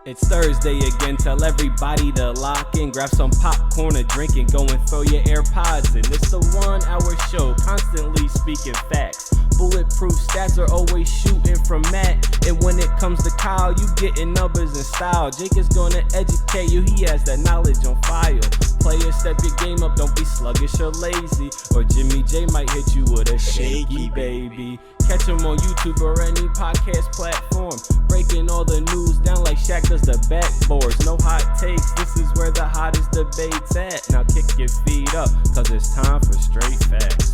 It's Thursday again, tell everybody to lock in, grab some popcorn, a drink, and go and throw your AirPods in. It's the 1 hour show, constantly speaking facts. Bulletproof stats are always shooting from Matt. And when it comes to Kyle, you getting numbers and style. Jake is gonna educate you, he has that knowledge on file. Players, step your game up, don't be sluggish or lazy. Or Jimmy J might hit you with a shaky baby. Catch him on YouTube or any podcast platform. Breaking all the news down like Shaq does the backboards. No hot takes, this is where the hottest debate's at. Now kick your feet up, cause it's time for straight facts.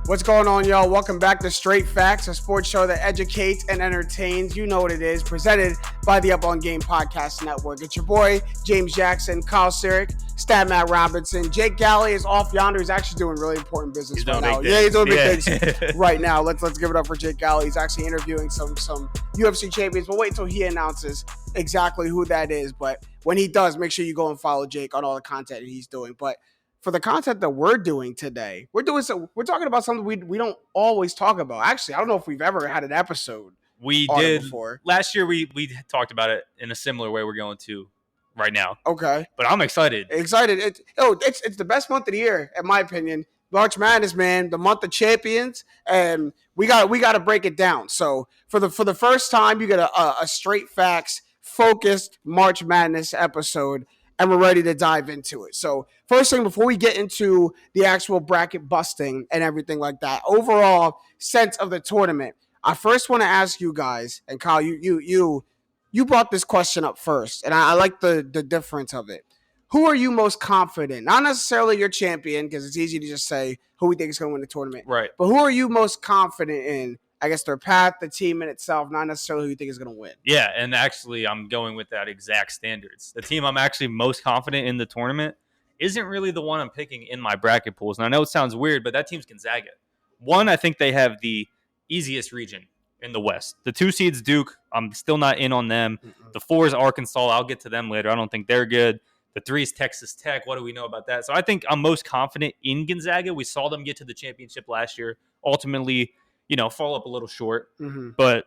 What's going on, y'all? Welcome back to Straight Facts, a sports show that educates and entertains. You know what it is, presented by the Up On Game Podcast Network. It's your boy, James Jackson, Kyle Sirik, Stat Matt Robinson. Jake Galley is off yonder. He's actually doing really important business right now. Yeah, he's doing big things right now. Let's give it up for Jake Galley. He's actually interviewing some UFC champions. We'll wait until he announces exactly who that is. But when he does, make sure you go and follow Jake on all the content that he's doing. But for the content that we're doing today, we're talking about something we don't always talk about. Actually, I don't know if we've ever had an episode. We did before. Last year. We talked about it in a similar way we're going to right now. Okay, but I'm excited. It's the best month of the year, in my opinion. March Madness, man, the month of champions, and we got to break it down. So for the first time, you get a straight facts focused March Madness episode. And we're ready to dive into it. So first thing, before we get into the actual bracket busting and everything like that, overall sense of the tournament, I first want to ask you guys, and Kyle, you brought this question up first, and I like the difference of it. Who are you most confident? Not necessarily your champion, because it's easy to just say who we think is going to win the tournament. Right. But who are you most confident in? I guess their path, the team in itself, not necessarily who you think is going to win. Yeah, and actually I'm going with that exact standards. The team I'm actually most confident in the tournament isn't really the one I'm picking in my bracket pools. And I know it sounds weird, but that team's Gonzaga. One, I think they have the easiest region in the West. The 2 seeds, Duke, I'm still not in on them. The 4 is Arkansas. I'll get to them later. I don't think they're good. The 3 is Texas Tech. What do we know about that? So I think I'm most confident in Gonzaga. We saw them get to the championship last year. Ultimately, fall up a little short. Mm-hmm. But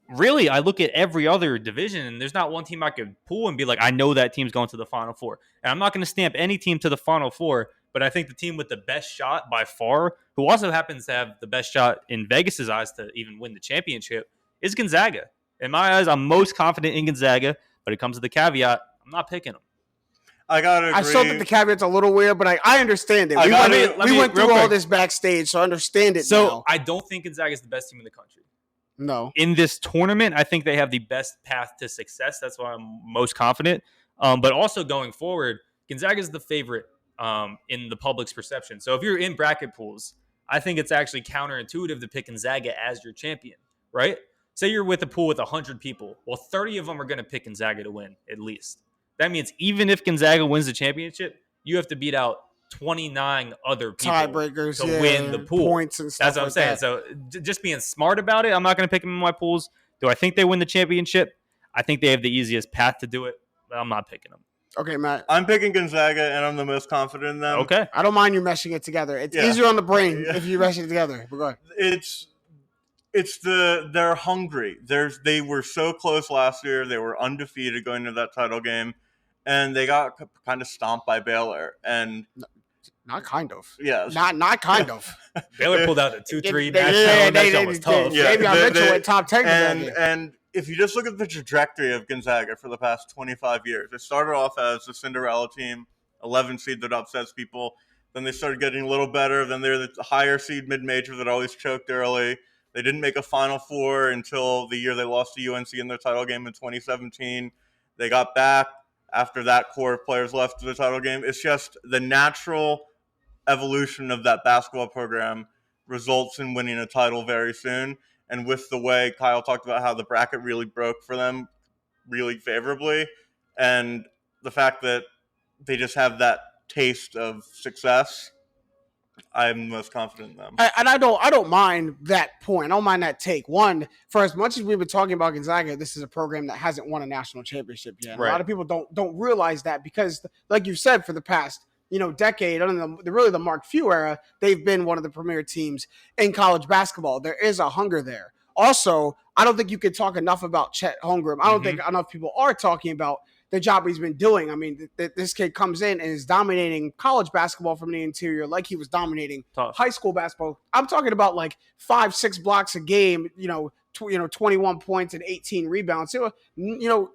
really, I look at every other division, and there's not one team I could pull and be like, I know that team's going to the Final Four. And I'm not going to stamp any team to the Final Four, but I think the team with the best shot by far, who also happens to have the best shot in Vegas's eyes to even win the championship, is Gonzaga. In my eyes, I'm most confident in Gonzaga, but it comes to the caveat, I'm not picking them. I gotta agree. I still think the caveat's a little weird, but I understand it. We went through all this backstage, so I understand it now. So I don't think Gonzaga is the best team in the country. No. In this tournament, I think they have the best path to success. That's why I'm most confident. But also going forward, Gonzaga is the favorite in the public's perception. So if you're in bracket pools, I think it's actually counterintuitive to pick Gonzaga as your champion, right? Say you're with a pool with 100 people. Well, 30 of them are going to pick Gonzaga to win, at least. That means even if Gonzaga wins the championship, you have to beat out 29 other people tiebreakers to win the pool. Points and stuff. That's what I'm saying. So just being smart about it, I'm not going to pick them in my pools. Do I think they win the championship? I think they have the easiest path to do it, but I'm not picking them. Okay, Matt. I'm picking Gonzaga, and I'm the most confident in them. Okay. I don't mind you meshing it together. It's easier on the brain if you mesh it together. But go ahead. They're hungry. They were so close last year. They were undefeated going into that title game. And they got kind of stomped by Baylor, and not kind of. Yeah, not kind of. Baylor pulled out a 2-3 national. That was tough. Yeah, maybe I mentioned went top 10. And if you just look at the trajectory of Gonzaga for the past 25 years, it started off as the Cinderella team, 11 seed that upsets people. Then they started getting a little better. Then they're the higher seed mid-major that always choked early. They didn't make a Final Four until the year they lost to UNC in their title game in 2017. They got back. After that core of players left the title game, it's just the natural evolution of that basketball program results in winning a title very soon. And with the way Kyle talked about how the bracket really broke for them really favorably, and the fact that they just have that taste of success, I'm most confident in them. And I don't mind that point. I don't mind that take. One, for as much as we've been talking about Gonzaga, this is a program that hasn't won a national championship yet. Right. A lot of people don't realize that because, like you said, for the past decade, other than the Mark Few era, they've been one of the premier teams in college basketball. There is a hunger there. Also, I don't think you could talk enough about Chet Holmgren. I don't think enough people are talking about the job he's been doing. I mean, this kid comes in and is dominating college basketball from the interior like he was dominating high school basketball. I'm talking about like 5-6 blocks a game, 21 points and 18 rebounds.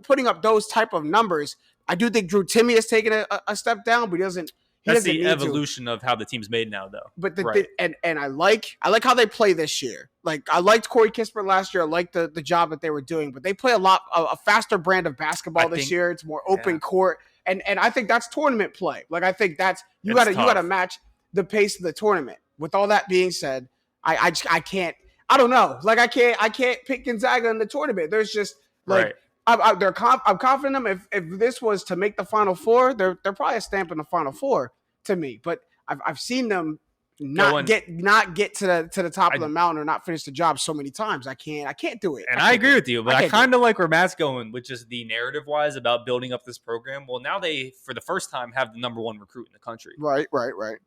Putting up those type of numbers. I do think Drew Timme has taken a step down, but he doesn't. That's the evolution of how the team's made now, though. But I like how they play this year. Like I liked Corey Kispert last year. I liked the job that they were doing, but they play a faster brand of basketball this year. It's more open court, and I think that's tournament play. Like I think that's you got to match the pace of the tournament. With all that being said, I can't. I don't know. Like I can't pick Gonzaga in the tournament. There's just like. I'm confident in them. If this was to make the Final Four, they're probably a stamp in the Final Four to me. But I've seen them not get to the top of the mountain or not finish the job so many times. I can't do it. And I agree with you, but I kind of like where Matt's going, which is the narrative wise about building up this program. Well, now they for the first time have the number one recruit in the country. Right.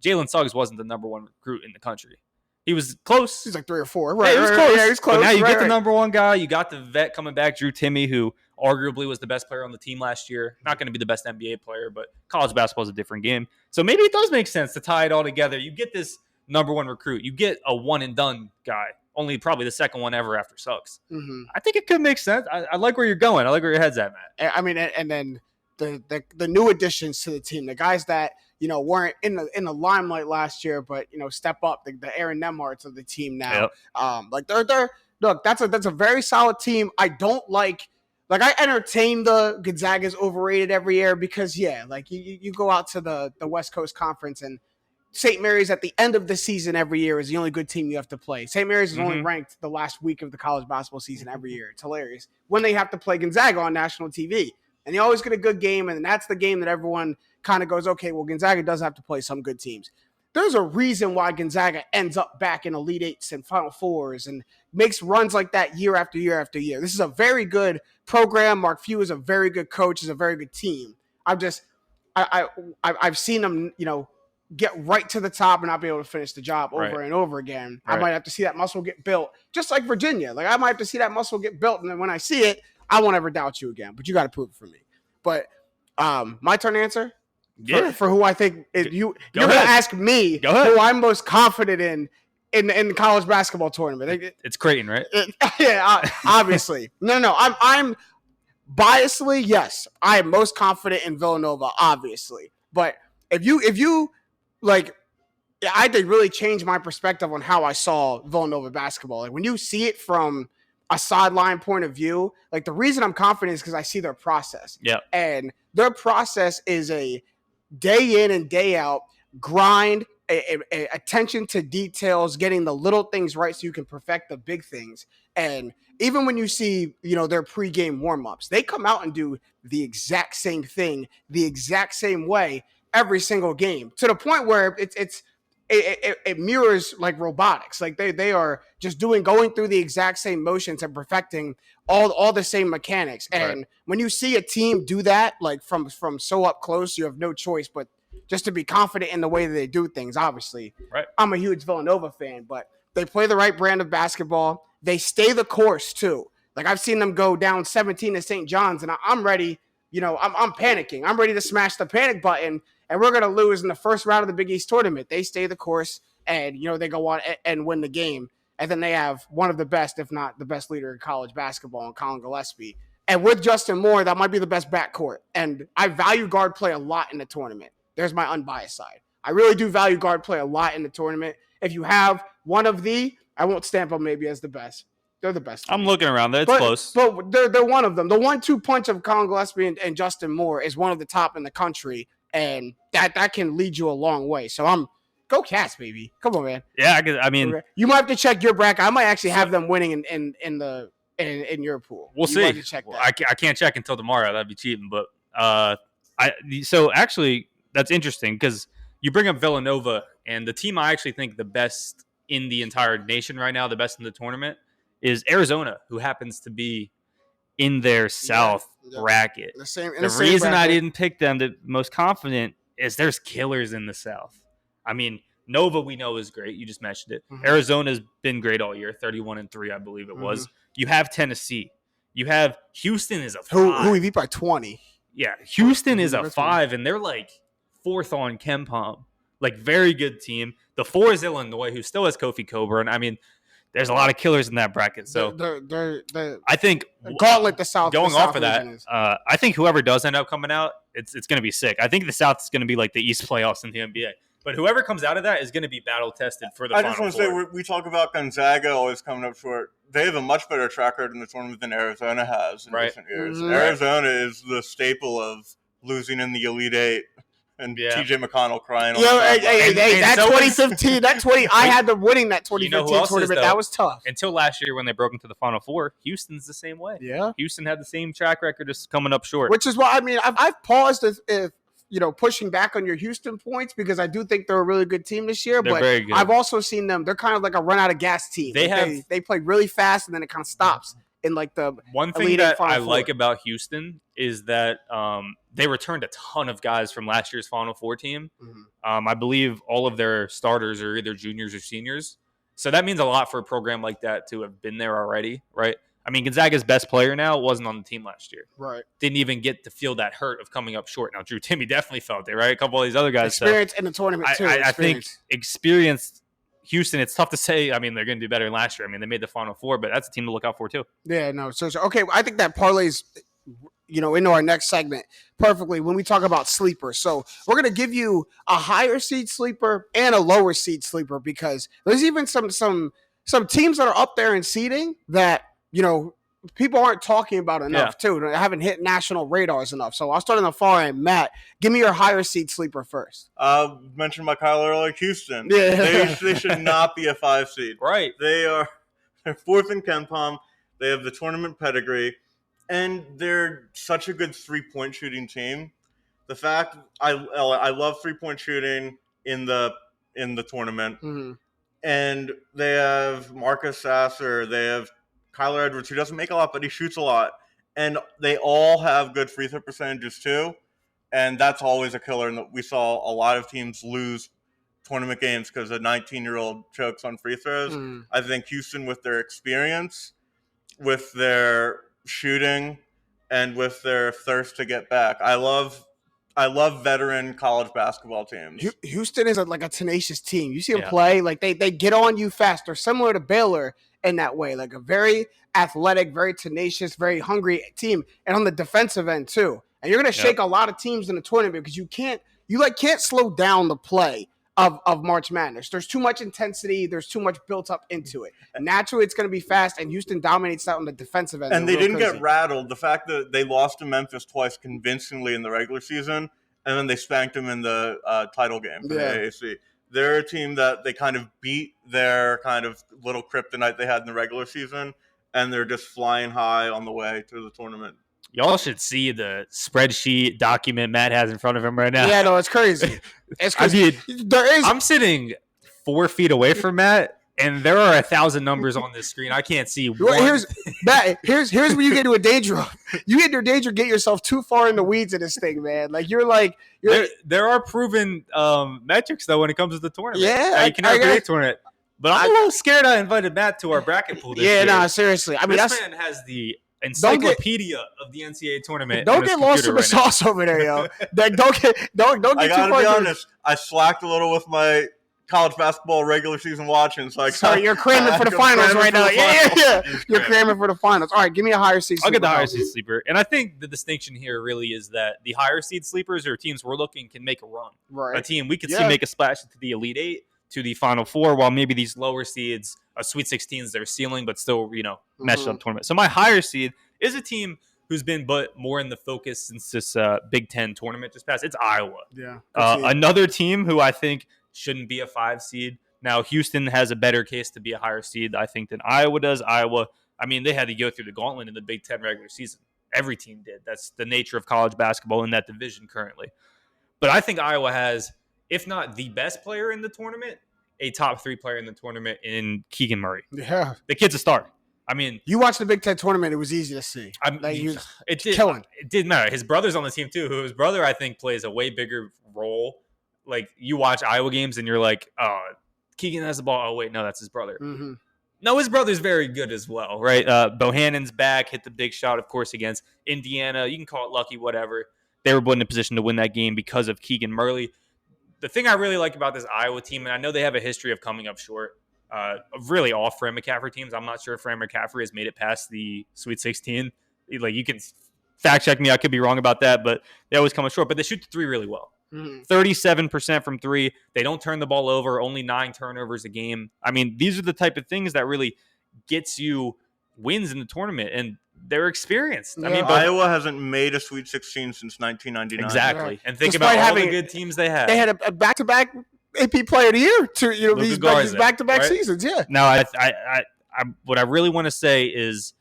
Jalen Suggs wasn't the number one recruit in the country. He was close. He's like 3 or 4. Right. He was close. Yeah, he was close. But now you get the number one guy. You got the vet coming back, Drew Timme, who arguably was the best player on the team last year. Not going to be the best NBA player, but college basketball is a different game. So maybe it does make sense to tie it all together. You get this number one recruit. You get a one-and-done guy, only probably the second one ever after Suggs. Mm-hmm. I think it could make sense. I like where you're going. I like where your head's at, Matt. I mean, and then the new additions to the team, the guys that weren't in the limelight last year, but step up, the Aaron Nemharts of the team now. Yep. They're look, that's a very solid team. I don't like I entertain the Gonzaga's overrated every year because you go out to the West Coast Conference and St. Mary's at the end of the season every year is the only good team you have to play. St. Mary's is only ranked the last week of the college basketball season every year. It's hilarious when they have to play Gonzaga on national TV. And they always get a good game, and that's the game that everyone kind of goes, okay, well, Gonzaga does have to play some good teams. There's a reason why Gonzaga ends up back in Elite Eights and Final Fours and makes runs like that year after year after year. This is a very good program. Mark Few is a very good coach, is a very good team. I've seen them, get right to the top and not be able to finish the job over and over again. Right. I might have to see that muscle get built, just like Virginia. I might have to see that muscle get built, and then when I see it, I won't ever doubt you again. But you got to prove it for me. But my turn to answer for who I think you're going to ask me who I'm most confident in the college basketball tournament. It's Creighton, right? Obviously. No. I'm biasly, yes. I am most confident in Villanova, obviously. But if you I think really changed my perspective on how I saw Villanova basketball. When you see it from a sideline point of view, the reason I'm confident is because I see their process. Yeah. And their process is a day in and day out grind, a attention to details, getting the little things right so you can perfect the big things. And even when you see, their pregame warm-ups, they come out and do the exact same thing, the exact same way every single game, to the point where it mirrors like robotics. They are just going through the exact same motions and perfecting all the same mechanics. And when you see a team do that, from so up close, you have no choice but just to be confident in the way that they do things. Obviously, I'm a huge Villanova fan, but they play the right brand of basketball. They stay the course too. I've seen them go down 17 to St. John's, and I'm ready. I'm panicking. I'm ready to smash the panic button. And we're going to lose in the first round of the Big East tournament. They stay the course, and they go on and win the game. And then they have one of the best, if not the best leader in college basketball, in Colin Gillespie. And with Justin Moore, that might be the best backcourt. And I value guard play a lot in the tournament. There's my unbiased side. I really do value guard play a lot in the tournament. If you have one of I won't stamp them maybe as the best. They're the best. I'm looking around. It's close. But they're one of them. The 1-2 punch of Colin Gillespie and Justin Moore is one of the top in the country. And that can lead you a long way. So go Cats, baby. Come on, man. Yeah, I mean, you might have to check your bracket. I might actually have them winning in your pool. We'll see. I can't check until tomorrow. That'd be cheating. But so actually, that's interesting because you bring up Villanova, and the team I actually think the best in the entire nation right now, the best in the tournament, is Arizona, who happens to be in their South bracket. The reason I didn't pick them the most confident is there's killers in the South. I mean, Nova we know is great. You just mentioned it. Mhm. Arizona's been great all year, 31-3, I believe it was. You have Tennessee. You have Houston is a 5. Who we beat by 20. Yeah, Houston is a That's 5, and they're like 4th on KenPom. Like, very good team. The 4 is Illinois, who still has Kofi Coburn. I mean, there's a lot of killers in that bracket. So The I think gauntlet the South. going the off South of that, region is. I think whoever does end up coming out, it's going to be sick. I think the South is going to be like the East playoffs in the NBA. But whoever comes out of that is going to be battle tested for the I Final just want to Four. say we talk about Gonzaga always coming up short. They have a much better track record in the tournament than Arizona has in recent years. Mhm. Arizona is the staple of losing in the Elite Eight, and TJ McConnell crying. On Yo, the sideline. and that so 2015, I had them winning that 2015 You know who else is, tournament. though? That was tough. Until last year when they broke into the Final Four, Houston's the same way. Yeah. Houston had the same track record, just coming up short. Which is why, I mean, I've paused if pushing back on your Houston points because I do think they're a really good team this year. They're but very good. I've also seen them. They're kind of like a run out of gas team. They play really fast and then it kind of stops in like the One thing Elite Eight that Final I Four. like about Houston is that they returned a ton of guys from last year's Final Four team. Mhm. I believe all of their starters are either juniors or seniors. So that means a lot for a program like that to have been there already, right? I mean, Gonzaga's best player now wasn't on the team last year. Right. Didn't even get to feel that hurt of coming up short. Now, Drew Timmy definitely felt it, right? A couple of these other guys. Experience in the tournament too. I think experienced Houston, it's tough to say. I mean, they're going to do better than last year. I mean, they made the Final Four, but that's a team to look out for too. Yeah, no. So okay, I think that parlays, into our next segment perfectly when we talk about sleepers. So we're gonna give you a higher seed sleeper and a lower seed sleeper because there's even some teams that are up there in seeding that people aren't talking about enough too. They haven't hit national radars enough. So I'll start on the far end. Matt, give me your higher seed sleeper first. Mentioned by Kyle earlier, Houston. Yeah. They should not be a 5 seed. Right. They're 4th in KenPom. They have the tournament pedigree, and they're such a good 3-point shooting team. The fact I love 3-point shooting in the tournament, Mm-hmm. and they have Marcus Sasser. They have Kyler Edwards, who doesn't make a lot, but he shoots a lot. And they all have good free throw percentages, too. And that's always a killer. And we saw a lot of teams lose tournament games because a 19-year-old chokes on free throws. Mm. I think Houston, with their experience, with their shooting, and with their thirst to get back. I love veteran college basketball teams. Houston is like a tenacious team. You see them Yeah. play, like they get on you fast. They're similar to Baylor in that way, like a very athletic, very tenacious, very hungry team, and on the defensive end too. And you're going to shake a lot of teams in the tournament because you can't slow down the play of March Madness. There's too much intensity. There's too much built up into it. Naturally, it's going to be fast, and Houston dominates that on the defensive end. And they didn't get rattled. The fact that they lost to Memphis twice convincingly in the regular season, and then they spanked them in the title game for the AAC. They're a team that they kind of beat their kind of little kryptonite they had in the regular season, and they're just flying high on the way to the tournament. Y'all should see the spreadsheet document Matt has in front of him right now. Yeah, no, it's crazy. It's I crazy. mean, There is. I'm sitting 4 feet away from Matt, and there are 1,000 numbers on this screen. I can't see one. Here's where you get into a danger. You get into a danger, get yourself too far in the weeds of this thing, man. Like you're There are proven metrics though when it comes to the tournament. Yeah, you can never predict tournament. But I'm a little scared. I invited Matt to our bracket pool this year. no, seriously. I mean, this man has the encyclopedia of the NCAA tournament. Don't get lost in the sauce over there, yo. Don't get I too gotta far. be honest. I slacked a little with my college basketball regular season watching, so you're cramming for the finals right now. Yeah. You're cramming for the finals. All right, give me a higher seed. I'll get the sleeper. higher seed sleeper, and I think the distinction here really is that the higher seed sleepers are teams we're looking can make a run. Right. A team we could see make a splash into the Elite Eight, to the Final Four, while maybe these lower seeds, a Sweet 16s, their ceiling, but still matched up tournament. So my higher seed is a team who's been but more in the focus since this Big Ten tournament just passed. It's Iowa. Yeah. Another team who I think shouldn't be a 5 seed. Now, Houston has a better case to be a higher seed, I think, than Iowa does. Iowa, I mean, they had to go through the gauntlet in the Big Ten regular season. Every team did. That's the nature of college basketball in that division currently. But I think Iowa has, if not the best player in the tournament, a top 3 player in the tournament in Keegan Murray. Yeah. The kid's a star. I mean, You watched the Big Ten tournament; it was easy to see. it did killing. It didn't matter. His brother's on the team too. His brother, I think, plays a way bigger role. Like you watch Iowa games and you're like, oh, Keegan has the ball. Oh wait, no, that's his brother. Mm-hmm. No, his brother's very good as well, right? Bohannon's back, hit the big shot, of course, against Indiana. You can call it lucky, whatever. They were put in a position to win that game because of Keegan Murley. The thing I really like about this Iowa team, and I know they have a history of coming up short, of really all Fran McCaffrey teams. I'm not sure if Fran McCaffrey has made it past the Sweet 16. Like, you can fact check me. I could be wrong about that, but they always come up short. But they shoot the three really well. 37% from three. They don't turn the ball over, only 9 turnovers a game. I mean, these are the type of things that really gets you wins in the tournament, and they're experienced. Yeah. I mean, Iowa hasn't made a Sweet 16 since 1999. Exactly. Yeah. And think Despite about all the having- good teams they had. They had a back-to-back AP Player of the Year to Luka these Garza, back-to-back right? seasons. Yeah. Now, I what I really want to say is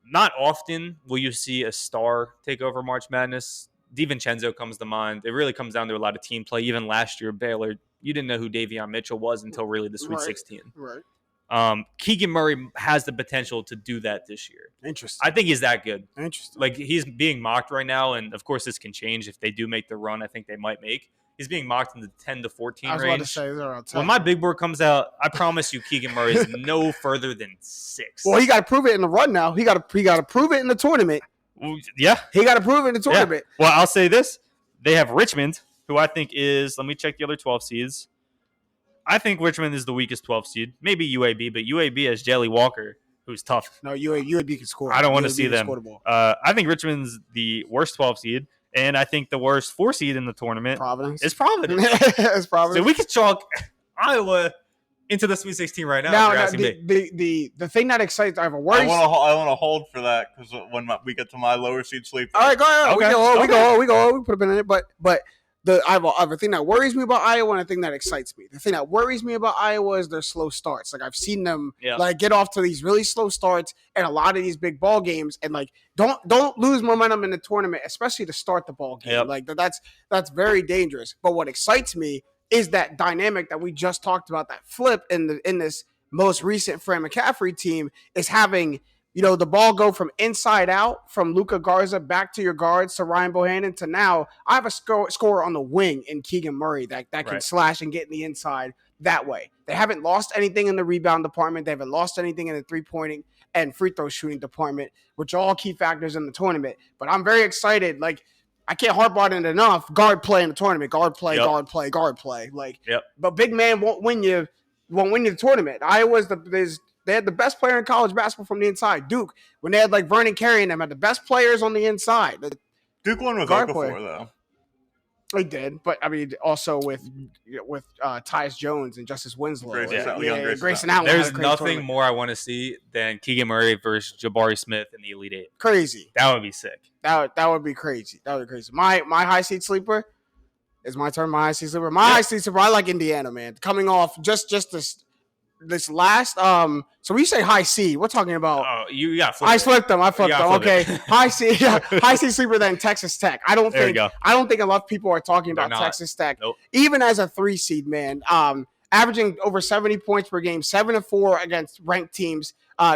not often will you see a star take over March Madness. DiVincenzo comes to mind. It really comes down to a lot of team play. Even last year, Baylor, you didn't know who Davion Mitchell was until really the Sweet Right. 16. Right. Keegan Murray has the potential to do that this year. Interesting. I think he's that good. Interesting. Like, he's being mocked right now, and of course this can change if they do make the run I think they might make. He's being mocked in the 10 to 14 I was range. about to say they're around 10. When my big board comes out, I promise you Keegan Murray is no further than 6. Well, he got to prove it in the run now. He got to prove it in the tournament. Yeah. He got to prove it in the tournament. Well, I'll say this. They have Richmond, who I think is, let me check the other 12 seeds. I think Richmond is the weakest 12 seed. Maybe UAB, but UAB has Jelly Walker, who's tough. No, UAB can score. I don't want to UAB see can them. score the ball. I think Richmond's the worst 12 seed, and I think the worst 4 seed in the tournament Providence. is Providence. It's Providence. So we could chalk Iowa into the Sweet 16 right now. Now, if you're asking me. the thing that excites, I have a I worry. want to hold for that because when we get to my lower seed sleeper. All right, go ahead. Okay. We put a pin in it. But I have a thing that worries me about Iowa and a thing that excites me. The thing that worries me about Iowa is their slow starts. Like, I've seen them get off to these really slow starts and a lot of these big ball games, and like don't lose momentum in the tournament, especially to start the ball game. Yep. Like that's very dangerous. But what excites me is that dynamic that we just talked about, that flip in this most recent Fran McCaffrey team is having, the ball go from inside out, from Luka Garza back to your guards to Ryan Bohannon to now I have a scorer on the wing in Keegan Murray that can Right. slash and get in the inside that way. They haven't lost anything in the rebound department. They haven't lost anything in the three-pointing and free throw shooting department, which are all key factors in the tournament. But I'm very excited. Like, I can't harp on it enough. Guard play in the tournament. Guard play, Yep. guard play, guard play. Like, Yep. but big man won't win you the tournament. Iowa's they had the best player in college basketball from the inside. Duke, when they had like Vernon Carey and them, had the best players on the inside. Duke won with Guard Okafor, play. though. They did, but I mean, also with Tyus Jones and Justice Winslow. Grayson Allen. Grayson Allen. had There's a great nothing tournament. more I want to see than Keegan Murray versus Jabari Smith in the Elite 8. Crazy. That would be sick. That would be crazy. That would be crazy. My high seed sleeper is my turn. My high seed sleeper. My high seed sleeper. I like Indiana, man. Coming off just this last So when you say high seed, we're talking about. Oh, you got I flipped them. You gotta Okay, flip it. high seed. High seed sleeper than Texas Tech. I don't There you think. go. I don't think enough people are talking They're about not. Texas Tech, Nope. even as a 3 seed, man. Averaging over 70 points per game, 7-4 against ranked teams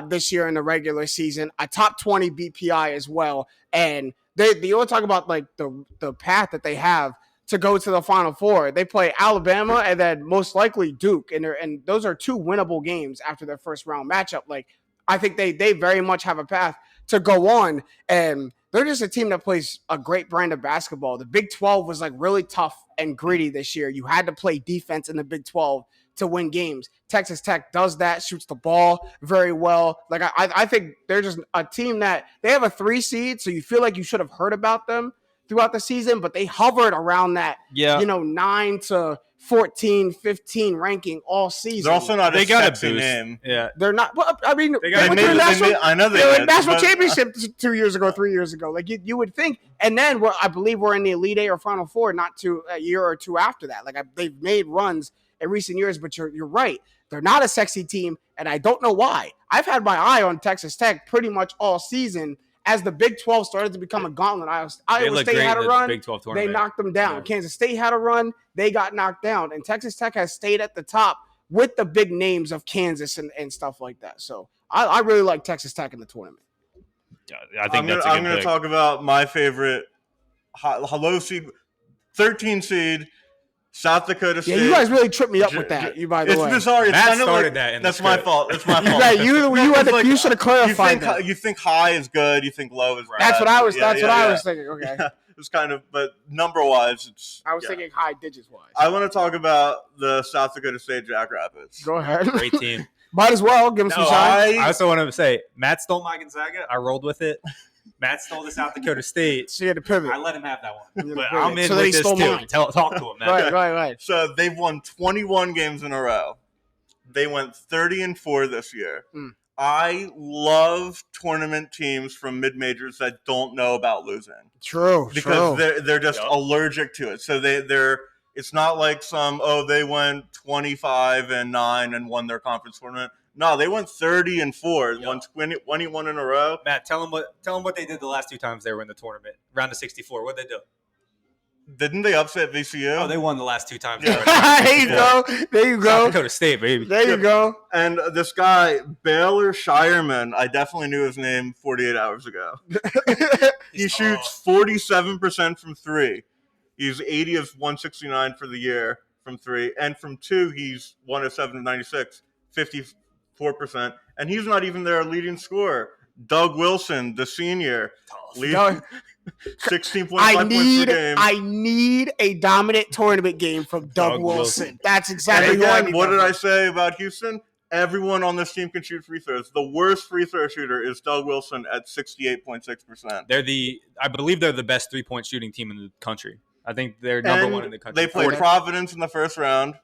this year in the regular season. A top 20 BPI as well, and they all talk about like the path that they have to go to the Final Four. They play Alabama and then most likely Duke, and those are 2 winnable games after their first round matchup. Like, I think they very much have a path to go on, and they're just a team that plays a great brand of basketball. The Big 12 was like really tough and gritty this year. You had to play defense in the Big 12 to win games. Texas Tech does that, shoots the ball very well. Like, I think they're just a team that they have a 3 seed, so you feel like you should have heard about them throughout the season, but they hovered around that, 9 to 14, 15 ranking all season. They're also not They a got a sexy boost. name. Yeah. They're not. Well, I mean, They got- they went to the I know they they were did, national but- championship 2 years ago, 3 years ago. Like, you would think, and then I believe we're in the Elite 8 or Final Four, not a year or 2 after that. Like, they've made runs in recent years, but you're right. They're not a sexy team, and I don't know why. I've had my eye on Texas Tech pretty much all season. As the Big 12 started to become a gauntlet, Iowa looked State great had in a the run. Big 12 They tournament. knocked them down. Yeah. Kansas State had a run. They got knocked down. And Texas Tech has stayed at the top with the big names of Kansas and stuff like that. So I really like Texas Tech in the tournament. I think that's a good I'm going to pick. talk about my favorite low seed, 13 seed, South Dakota State. Yeah, you guys really tripped me up with that. You, by the way, It's bizarre. It's Matt kind of started like, that in the that's my script. fault. That's my fault. Right, you should have clarified that. You think high is good. You think low is bad. That's what I was. Yeah, That's what I was thinking. Okay, It's kind of, but number wise, it's. I was thinking high digits wise. I want to talk about the South Dakota State Jackrabbits. Go ahead. Great team. Might as well give him some shine. I also want to say, Matt stole my Gonzaga. I rolled with it. Matt stole the South Dakota State. So you had to pivot. I let him have that one. Yeah, But pivot. I'm in So then he with this stole too. mine. Talk to him, man. Right. So they've won 21 games in a row. They went 30-4 this year. I love tournament teams from mid majors that don't know about losing. True. Because they're just allergic to it. So they're it's not like they went 25-9 and won their conference tournament. No, they went 30-4, won 21 in a row. Matt, tell them what they did the last two times they were in the tournament. Round of 64. What'd they do? Didn't they upset VCU? Oh, they won the last two times. Yeah. There you go. There you South go. Dakota State, baby. There you go. And this guy, Baylor Shireman, I definitely knew his name 48 hours ago. He shoots 47% from three. He's 80 of 169 for the year from three. And from two, he's 1 of 7 of 96, 54%. And he's not even their leading scorer. Doug Wilson, the senior, leading 16.5 points per game. I need a dominant tournament game from Doug Wilson. That's exactly And what I again, need. what did I say about Houston? Everyone on this team can shoot free throws. The worst free throw shooter is Doug Wilson at 68.6%. I believe they're the best 3-point shooting team in the country. I think they're number one in the country. They played Providence in the first round.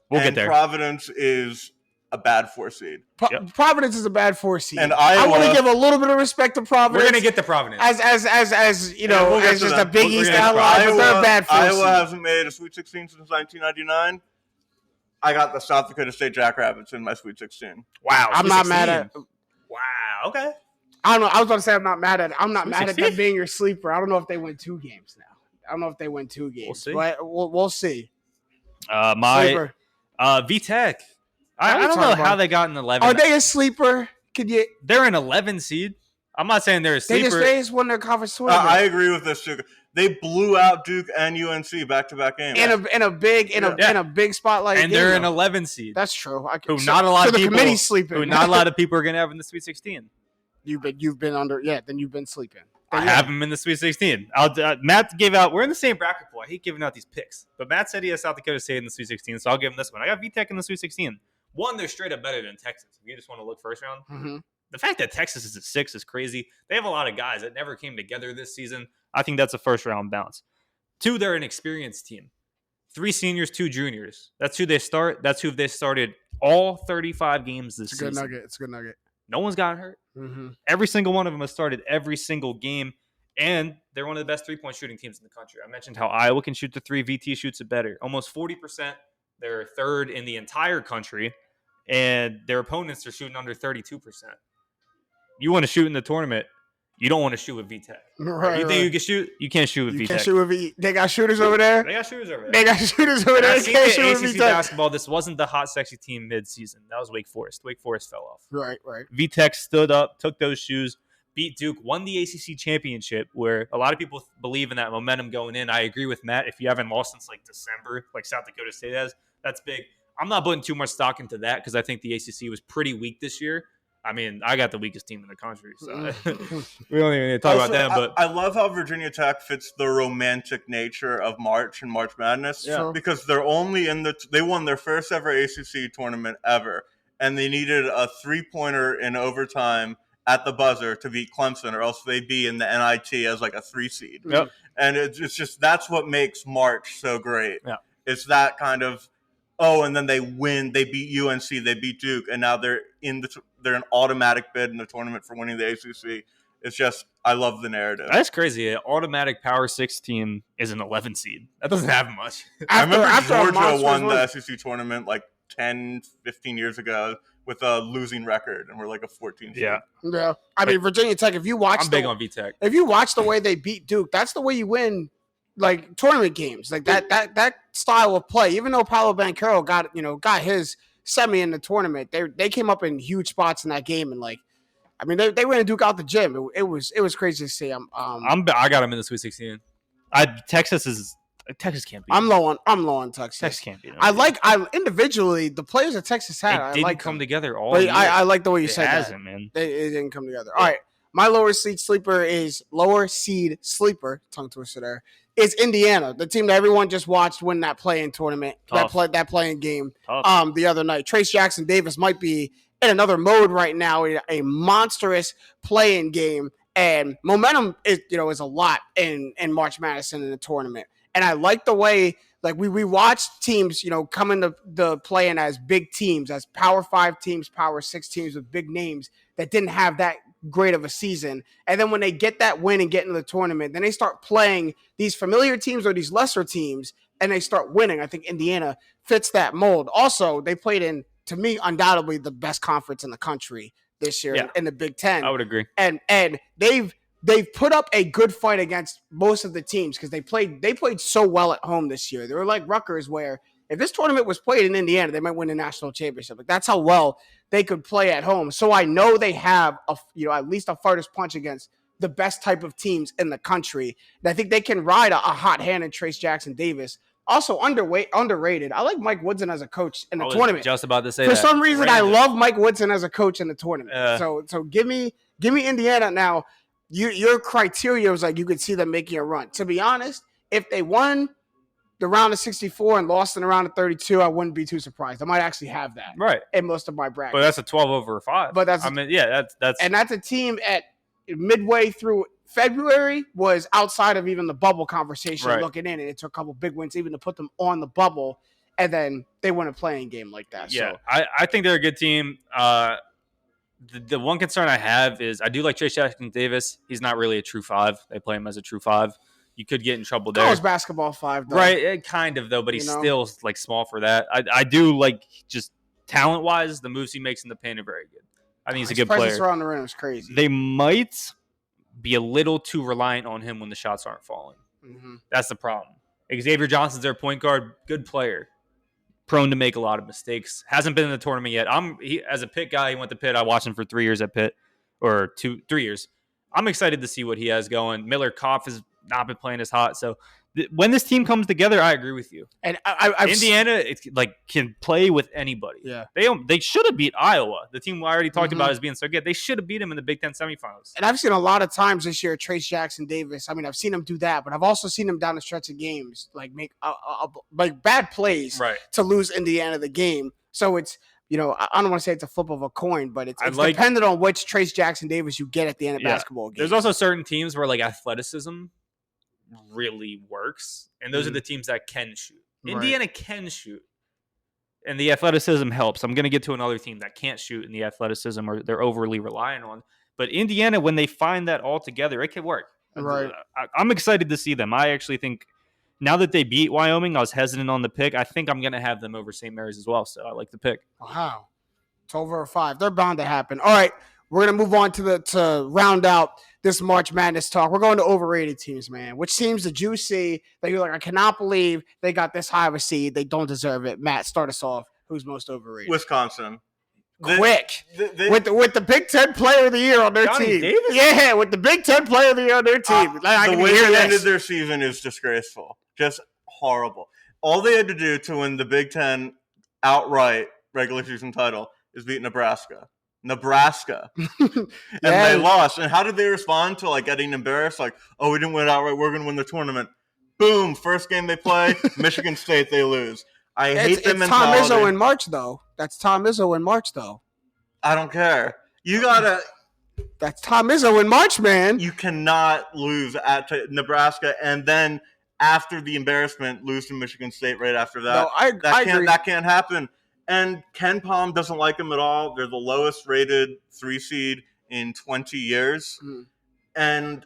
We'll get there. Providence is a bad 4 seed. Providence is a bad 4 seed. And I want to give a little bit of respect to Providence. We're gonna get to Providence as you know, we'll as just a Big East outlaw, but they're a bad 4 Iowa seed. hasn't made a Sweet 16 since 1999. I got the South Dakota State Jackrabbits in my Sweet 16. Wow, I'm not mad at. Wow. Okay. I don't know. I was about to say I'm not mad at. I'm not mad at that being your sleeper. I don't know if they win 2 games now. I don't know if they win 2 games. We'll see. But we'll see. My VTech. I don't know how they got in 11. Are they a sleeper? They're an 11 seed. I'm not saying they're a They sleeper. just won their conference tournament. I agree with this too. They blew out Duke and UNC back-to-back games. in a big spotlight. And game, they're an though. 11 seed. That's true. Not a lot of the people. committee's sleeping. Who not a lot of people are gonna have in the Sweet 16. You've been under. Yeah, then you've been sleeping. I have him in the Sweet 16. Matt gave out. We're in the same bracket pool. I hate giving out these picks, but Matt said he has South Dakota State in the Sweet 16, so I'll give him this one. I got VTech in the Sweet 16. One, they're straight up better than Texas. If you just want to look first round, Mm-hmm. the fact that Texas is at 6 is crazy. They have a lot of guys that never came together this season. I think that's a first round bounce. 2, they're an experienced team. 3 seniors, 2 juniors. That's who they start. That's who they started all 35 games this season. It's a good nugget. No one's gotten hurt. Mm-hmm. Every single one of them has started every single game, and they're one of the best 3-point shooting teams in the country. I mentioned how Iowa can shoot the 3. VT shoots it better. Almost 40%. They're third in the entire country, and their opponents are shooting under 32%. You want to shoot in the tournament, you don't want to shoot with VTech. Right, You think you can shoot? You can't shoot with you VTech. can't shoot with They got shooters over there. They got shooters over there. They got shooters over there. I They seen can't the shoot with ACC VTech. basketball. This wasn't the hot, sexy team mid-season. That was Wake Forest. Wake Forest fell off. Right. VTech stood up, took those shoes, beat Duke, won the ACC championship, where a lot of people believe in that momentum going in. I agree with Matt. If you haven't lost since like December, like South Dakota State has, that's big. I'm not putting too much stock into that because I think the ACC was pretty weak this year. I mean, I got the weakest team in the country, so we don't even need to talk about them. But I love how Virginia Tech fits the romantic nature of March and March Madness because they're only they won their first ever ACC tournament ever, and they needed a 3-pointer in overtime at the buzzer to beat Clemson, or else they'd be in the NIT as like a 3 seed. Yep. And it's just that's what makes March so great. Yeah. It's that kind of and then they win. They beat UNC. They beat Duke, and now they're they're an automatic bid in the tournament for winning the ACC. It's just I love the narrative. that's crazy. An automatic Power 6 team is an 11 seed. That doesn't happen much. I remember after Georgia won the SEC tournament like 10, 15 years ago with a losing record, and we're like a 14 seed. Yeah. I mean, Virginia Tech. If you watch, I'm big on VTech. If you watch the way they beat Duke, that's the way you win like tournament games, like that style of play. Even though Paulo Banchero got his semi in the tournament, they came up in huge spots in that game, and like I mean they ran Duke out the gym. It was crazy to see. I got him in the Sweet 16. Texas can't beat. I'm low on Texas. Texas can't beat. I individually the players that Texas had. It didn't come together all year. I like the way you said that. It hasn't, man. It didn't come together. All right. My lower seed sleeper tongue twister there, is Indiana, the team that everyone just watched win that play-in tournament, that play-in game the other night. Trace Jackson Davis might be in another mode right now, a monstrous play-in game, and momentum is a lot in March Madness in the tournament. And I like the way like we watched teams, come into the play-in as big teams, as Power 5 teams, Power 6 teams with big names that didn't have that great of a season. And then when they get that win and get into the tournament, then they start playing these familiar teams or these lesser teams, and they start winning. I think Indiana fits that mold. Also, they played in, to me, undoubtedly the best conference in the country this year in the Big Ten. I would agree. And they've put up a good fight against most of the teams because they played so well at home this year. They were like Rutgers, where if this tournament was played in Indiana, they might win the national championship. Like that's how well they could play at home. So I know they have at least a fighter's punch against the best type of teams in the country. And I think they can ride a hot hand in Trace Jackson Davis. Also underrated. I like Mike Woodson as a coach in the tournament. Just about to say for some reason, I love Mike Woodson as a coach in the tournament. So give me Indiana now. Your criteria was like you could see them making a run. To be honest, if they won the round of 64 and lost in the round of 32, I wouldn't be too surprised. I might actually have that in most of my brackets. But that's a 12/5. But that's a team at midway through February was outside of even the bubble conversation looking in, and it took a couple big wins even to put them on the bubble, and then they win a playing game like that. Yeah, so. I think they're a good team. The one concern I have is I do like Trace Jackson Davis. He's not really a true 5. They play him as a true 5. You could get in trouble there. College basketball 5, though. Right, kind of, though, but he's still like small for that. I do like just talent-wise, the moves he makes in the paint are very good. I think he's a good player. His presence around the rim is crazy. They might be a little too reliant on him when the shots aren't falling. Mm-hmm. That's the problem. Xavier Johnson's their point guard, good player. Prone to make a lot of mistakes. Hasn't been in the tournament yet. As a Pitt guy, he went to Pitt. I watched him for 3 years at Pitt, or 3 years. I'm excited to see what he has going. Miller Koff has not been playing as hot. So when this team comes together, I agree with you. And Indiana can play with anybody. Yeah, they should have beat Iowa, the team we already talked about as being so good. They should have beat them in the Big Ten semifinals. And I've seen a lot of times this year Trace Jackson Davis. I mean, I've seen him do that, but I've also seen him down the stretch of games like make like bad plays to lose Indiana the game. So it's I don't want to say it's a flip of a coin, but it's dependent on which Trace Jackson Davis you get at the end of basketball games. There's also certain teams where like athleticism really works, and those are the teams that can shoot. Indiana can shoot, and the athleticism helps. I'm going to get to another team that can't shoot in the athleticism or they're overly reliant on. But Indiana, when they find that all together, it can work. Right. I'm excited to see them. I actually think now that they beat Wyoming, I was hesitant on the pick. I think I'm going to have them over St. Mary's as well, so I like the pick. Wow. 12/5. They're bound to happen. All right. We're going to move on to round out this March Madness talk. We're going to overrated teams, man. Which teams did you see that you're like, I cannot believe they got this high of a seed. They don't deserve it. Matt, start us off. Who's most overrated? Wisconsin. Quick. With the Big Ten Player of the Year on their team. Davis? Yeah, with the Big Ten Player of the Year on their team. The way they ended their season is disgraceful. Just horrible. All they had to do to win the Big Ten outright regular season title is beat Nebraska. And they lost. And how did they respond to like getting embarrassed? Like, oh, we didn't win outright. We're going to win the tournament. Boom. First game they play, Michigan State, they lose. I hate them mentality. Tom Izzo in March, though. That's Tom Izzo in March, though. I don't care. That's Tom Izzo in March, man. You cannot lose at Nebraska and then after the embarrassment, lose to Michigan State right after that. No, I agree. That can't happen. And Ken Palm doesn't like them at all. They're the lowest rated 3 seed in 20 years. Mm. And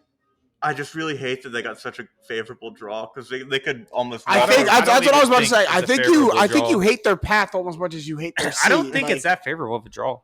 I just really hate that they got such a favorable draw because they could almost. That's what I was about to say. I think you hate their path almost as much as you hate their seed. I don't think it's that favorable of a draw.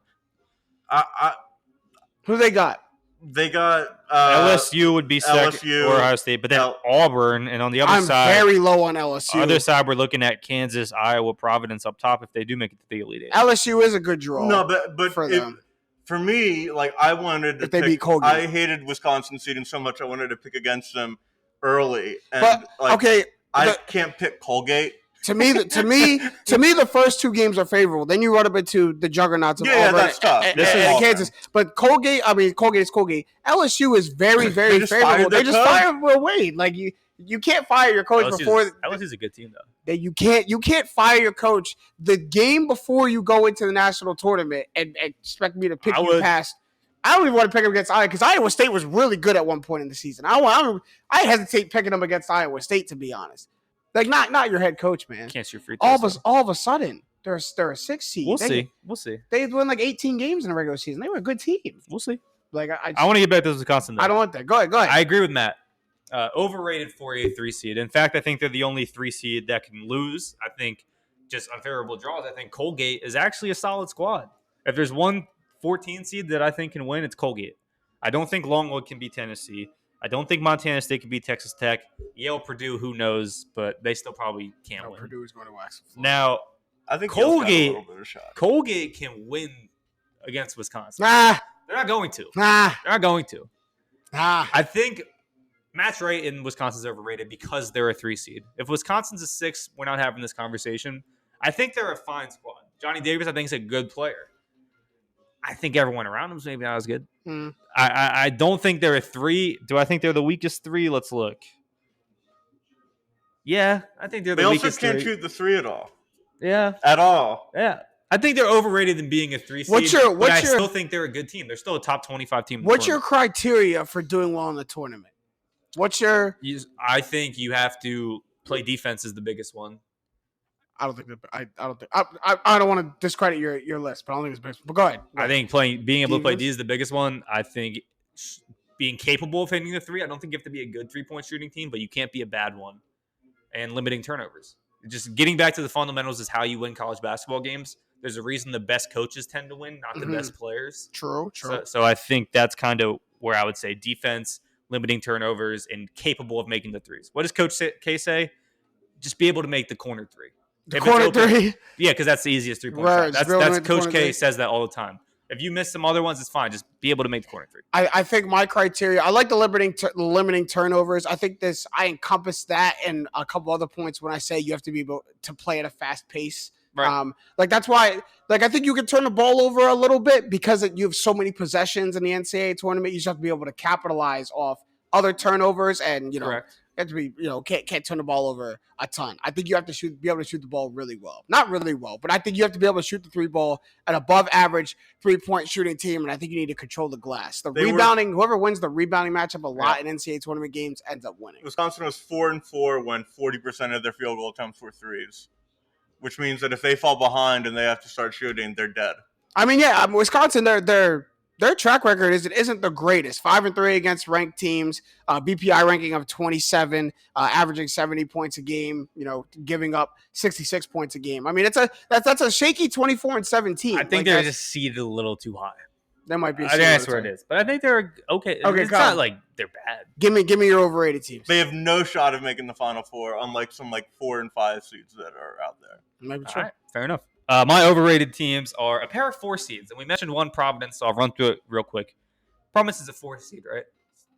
Who they got? They got LSU would be second, LSU, or Ohio State, but then Auburn, and on the other I'm side, very low on LSU. other side, we're looking at Kansas, Iowa, Providence up top if they do make it to the Elite Eight. LSU is a good draw. No, but for them. For me, like I wanted to if they beat Colgate. I hated Wisconsin seeding so much I wanted to pick against them early. And But like, okay, I can't pick Colgate. to me, the first two games are favorable. Then you run up into the juggernauts of Auburn that's tough. and Kansas. But Colgate is Colgate. LSU is very, very favorable. They just fired Will Wade. Like you can't fire your coach before. LSU's a good team though. That you can't fire your coach the game before you go into the national tournament and expect me to pick you past. I don't even want to pick him against Iowa because Iowa State was really good at one point in the season. I hesitate picking them against Iowa State, to be honest. Like not your head coach, man. Can't shoot free throws. All of a sudden, they're a 6 seed. We'll see. They won like 18 games in the regular season. They were a good team. We'll see. Like I want to get back to Wisconsin though. I don't want that. Go ahead. I agree with Matt. Overrated for a 3 seed. In fact, I think they're the only 3 seed that can lose. I think just unfavorable draws. I think Colgate is actually a solid squad. If there's one 14 seed that I think can win, it's Colgate. I don't think Longwood can beat Tennessee. I don't think Montana State can beat Texas Tech. Yale, Purdue, who knows? But they still probably can't win. Purdue is going to wax. Now, I think Colgate. Yale's got a little bit of a shot. Colgate can win against Wisconsin. Nah, they're not going to. Nah, they're not going to. Nah. I think Matt's right in Wisconsin's overrated because they're a 3 seed. If Wisconsin's a 6, we're not having this conversation. I think they're a fine squad. Johnny Davis, I think, is a good player. I think everyone around him is maybe not as good. I don't think they're a 3. Do I think they're the weakest 3? Let's look. Yeah, I think they're the weakest 3. They also can't shoot the 3 at all. Yeah. At all. Yeah. I think they're overrated in being a 3 seed. I still think they're a good team. They're still a top 25 team. What's your criteria for doing well in the tournament? I think you have to play defense is the biggest one. I don't want to discredit your list, but I don't think it's the biggest. But go ahead. I think being able to play D is the biggest one. I think being capable of hitting the 3. I don't think you have to be a good 3-point shooting team, but you can't be a bad one. And limiting turnovers. Just getting back to the fundamentals is how you win college basketball games. There's a reason the best coaches tend to win, not the best players. True. So I think that's kind of where I would say defense, limiting turnovers, and capable of making the 3s. What does Coach K say? Just be able to make the corner 3. The corner 3? Yeah, because that's the easiest 3-point right, shot. That's Coach K says that all the time. If you miss some other ones, it's fine. Just be able to make the corner 3. I think my criteria, I like the limiting turnovers. I think I encompass that and a couple other points when I say you have to be able to play at a fast pace. Right. That's why, I think you can turn the ball over a little bit because you have so many possessions in the NCAA tournament. You just have to be able to capitalize off other turnovers and, Correct. You have to be, can't turn the ball over a ton. I think you have to be able to shoot the ball really well. Not really well, but I think you have to be able to shoot the 3 ball at above average 3-point shooting team, and I think you need to control the glass. Whoever wins the rebounding matchup a lot in NCAA tournament games ends up winning. Wisconsin was 4-4 when 40% of their field goal attempts were 3s, which means that if they fall behind and they have to start shooting, they're dead. I mean, yeah, Wisconsin, their track record isn't the greatest. 5-3 against ranked teams, BPI ranking of 27, averaging 70 points a game. Giving up 66 points a game. I mean, that's a shaky 24-17. I think they're just seeded a little too high. That might be. I think that's where it is, but I think they're okay. Okay, it's not like they're bad. Give me your overrated teams. They have no shot of making the Final Four, unlike some 4 and 5 seeds that are out there. Maybe true. All right, fair enough. My overrated teams are a pair of 4 seeds, and we mentioned one, Providence, so I'll run through it real quick. Providence is a 4th seed, right?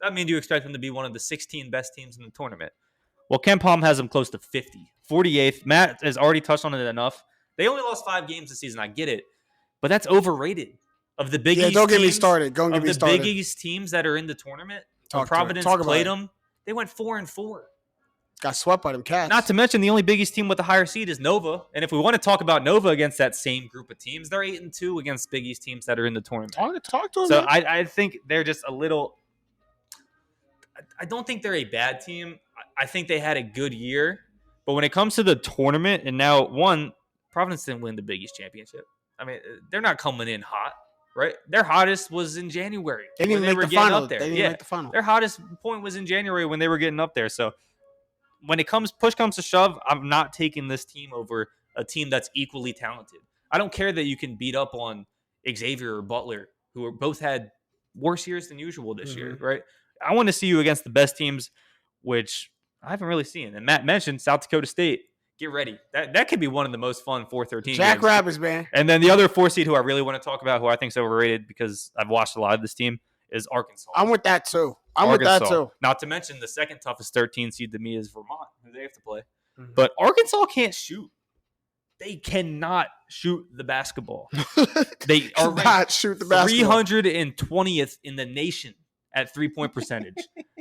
That means you expect them to be one of the 16 best teams in the tournament. Well, Ken Palm has them close to 50. 48th. Matt has already touched on it enough. They only lost 5 games this season. I get it, but that's overrated. Of the Big East don't get me teams, started. Don't get me started. Big East teams that are in the tournament, Providence played them. They went 4-4. Got swept by them Cats. Not to mention the only Big East team with the higher seed is Nova. And if we want to talk about Nova against that same group of teams, they're 8-2 against Big East teams that are in the tournament. Talk to them. So I think they're just a little. I don't think they're a bad team. I think they had a good year, but when it comes to the tournament, and now Providence didn't win the Big East championship. I mean, they're not coming in hot. Right, their hottest was in January. They didn't even make the final. They didn't make the final. Their hottest point was in January when they were getting up there. So when push comes to shove, I'm not taking this team over a team that's equally talented. I don't care that you can beat up on Xavier or Butler, who both had worse years than usual this year, Mm-hmm. right? I want to see you against the best teams, which I haven't really seen. And Matt mentioned South Dakota State. Get ready. That could be one of the most fun 4-13 Jack games. Rabbits, man. And then the other 4 seed who I really want to talk about, who I think is overrated because I've watched a lot of this team, is Arkansas. I'm with that too. With that too. Not to mention the second toughest 13 seed to me is Vermont, who they have to play. Mm-hmm. But Arkansas can't shoot. They cannot shoot the basketball. They are not shoot the basketball. 320th in the nation at 3-point percentage.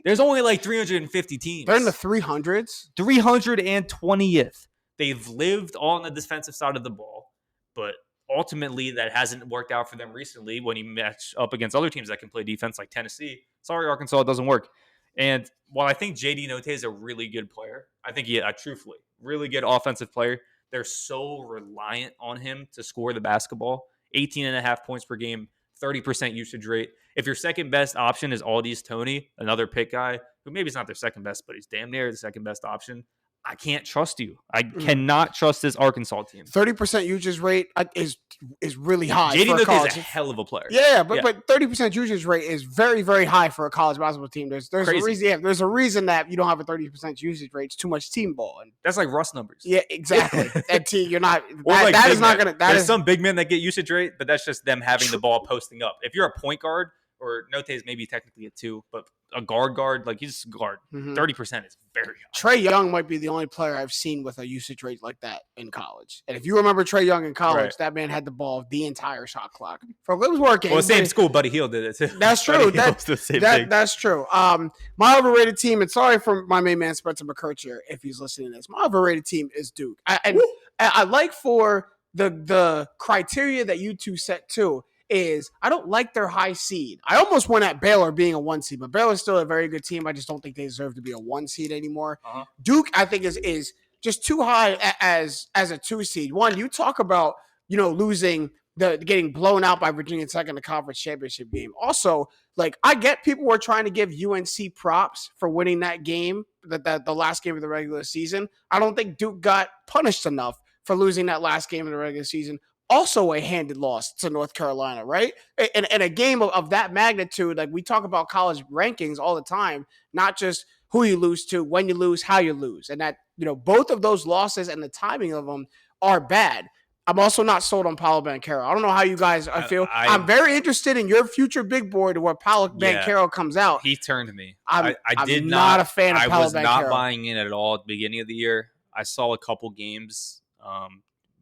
There's only like 350 teams. They're in the 300s. 320th. They've lived on the defensive side of the ball, but ultimately that hasn't worked out for them recently when you match up against other teams that can play defense like Tennessee. Sorry, Arkansas, it doesn't work. And while I think JD Notae is a really good player, I think truthfully, really good offensive player, they're so reliant on him to score the basketball. 18.5 points per game, 30% usage rate. If your second best option is Aldis Toney, another pick guy, who maybe is not their second best, but he's damn near the second best option, I can't trust you. I cannot trust this Arkansas team. 30% usage rate is really high. JD for a Notae college. is a hell of a player. Yeah, but 30% usage rate is very, very high for a college basketball team. There's Crazy. a reason. Yeah, there's a reason that you don't have a 30% usage rate. It's too much team ball. And That's like Russ numbers. yeah, exactly. That team, you're not. Or That, like that big is not men. gonna. That There's is some big men that get usage rate, but that's just them having the ball posting up. If you're a point guard, or Note is maybe technically a 2, but a guard, like he's a guard. 30% is very high. Trey Young might be the only player I've seen with a usage rate like that in college. And if you remember Trey Young in college, Right. that man had the ball the entire shot clock. It was working. Well, same school, Buddy Hield did it too. That's true. Buddy Hield's the same thing. That's true. My overrated team, and sorry for my main man Spencer McCurcher if he's listening to this. My overrated team is Duke. I like for the criteria that you two set too. Is I don't like their high seed. I almost went at Baylor being a 1 seed, but Baylor's still a very good team. I just don't think they deserve to be a 1 seed anymore. Duke, I think, is just too high as a 2 seed. One, you talk about losing getting blown out by Virginia Tech in the conference championship game. Also, like I get people were trying to give UNC props for winning that game, that the last game of the regular season. I don't think Duke got punished enough for losing that last game of the regular season. Also a handed loss to North Carolina, right? And a game of that magnitude, like we talk about college rankings all the time, not just who you lose to, when you lose, how you lose. And that, both of those losses and the timing of them are bad. I'm also not sold on Paolo Banchero. I don't know how you guys feel. I'm very interested in your future big boy to where Paolo Banchero comes out. He turned me. I'm did not a fan of Paolo Banchero. I was not buying in at all at the beginning of the year. I saw a couple games,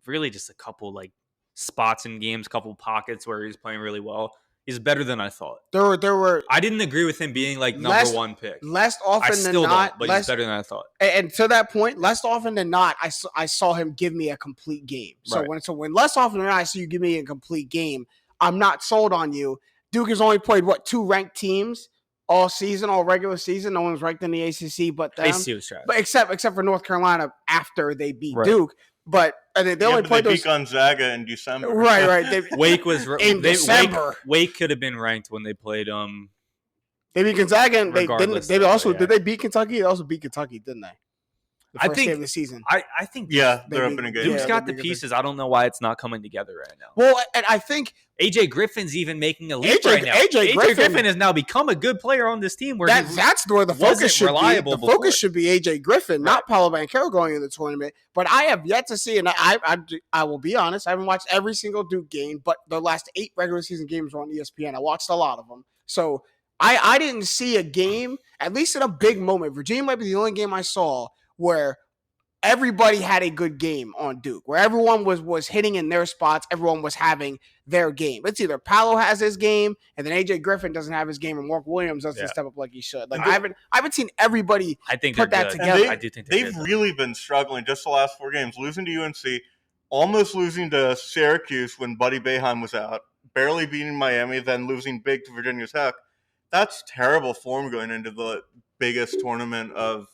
really just a couple like spots in games, couple pockets where he's playing really well. He's better than I thought. There were. I didn't agree with him being like number 1 pick. Less often than not, but he's better than I thought. And to that point, less often than not, I saw him give me a complete game. So when less often than not I see you give me a complete game, I'm not sold on you. Duke has only played 2 ranked teams all season, all regular season. No one's ranked in the ACC, but them. ACC was trash. But except for North Carolina after they beat Duke. But they only played they beat Gonzaga in December. Right. Wake was in December. Wake could have been ranked when they played. They beat Gonzaga, and they didn't. They also did they beat Kentucky? They also beat Kentucky, didn't they? The first game of the season. I think they're up in a game. Duke's got the pieces. I don't know why it's not coming together right now. Well, and I think AJ Griffin's even making a leap right now. AJ Griffin has now become a good player on this team. Where that's where the focus should be. The before. Focus should be AJ Griffin, not Paolo Banchero going in the tournament. But I have yet to see, and I will be honest, I haven't watched every single Duke game, but the last 8 regular season games were on ESPN. I watched a lot of them, so I didn't see a game, at least in a big moment. Virginia might be the only game I saw where everybody had a good game on Duke, where everyone was hitting in their spots. Everyone was having their game. It's either Paolo has his game, and then AJ Griffin doesn't have his game, and Mark Williams doesn't step up like he should. Like I haven't seen everybody put that together. I do think they've really been struggling just the last 4 games, losing to UNC, almost losing to Syracuse when Buddy Boeheim was out, barely beating Miami, then losing big to Virginia Tech. That's terrible form going into the biggest tournament of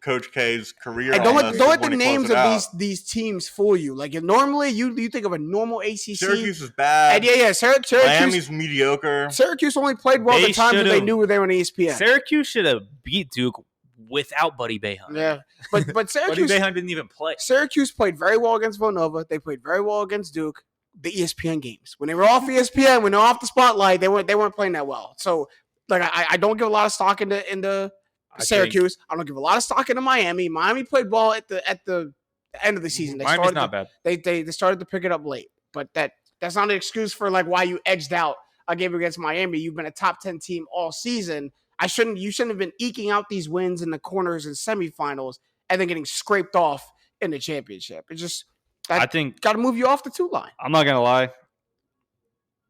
Coach K's career. And don't let the names of these teams fool you. Like normally you think of a normal ACC. Syracuse is bad. And Syracuse. Miami's mediocre. Syracuse only played well the times that they knew they were on ESPN. Syracuse should have beat Duke without Buddy Boeheim. Yeah, but Syracuse. Buddy Boeheim didn't even play. Syracuse played very well against Villanova. They played very well against Duke. the ESPN games. When they were off ESPN, when they're off the spotlight, they weren't playing that well. So like I don't give a lot of stock into Syracuse. I don't give a lot of stock into Miami. Miami played well at the end of the season. Miami's not bad. They started to pick it up late, but that's not an excuse for like why you edged out a game against Miami. You've been a top 10 team all season. You shouldn't have been eking out these wins in the corners and semifinals and then getting scraped off in the championship. It's just I think got to move you off the 2 line. I'm not gonna lie.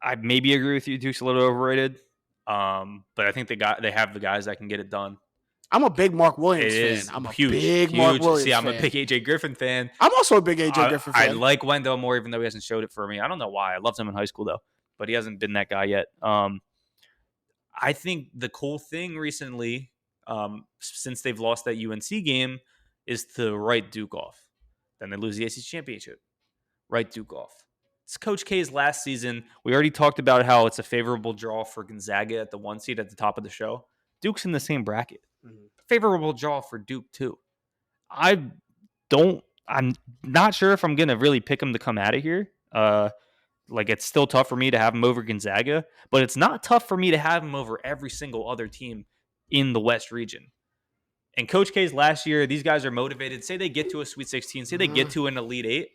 I maybe agree with you. Duke's a little overrated, but I think they have the guys that can get it done. I'm a big Mark Williams fan. I'm a big Mark Williams fan. I'm fan. a big AJ Griffin fan. I'm also a big AJ Griffin fan. I like Wendell more, even though he hasn't showed it for me. I don't know why. I loved him in high school though, but he hasn't been that guy yet. I think the cool thing recently, since they've lost that UNC game, is to write Duke off. Then they lose the ACC championship. Write Duke off. It's Coach K's last season. We already talked about how it's a favorable draw for Gonzaga at the 1 seed at the top of the show. Duke's in the same bracket. Mm-hmm. Favorable draw for Duke too. I'm not sure if I'm going to really pick him to come out of here. It's still tough for me to have him over Gonzaga, but it's not tough for me to have him over every single other team in the West region. And Coach K's last year, these guys are motivated. Say they get to a Sweet 16, say they get to an Elite 8.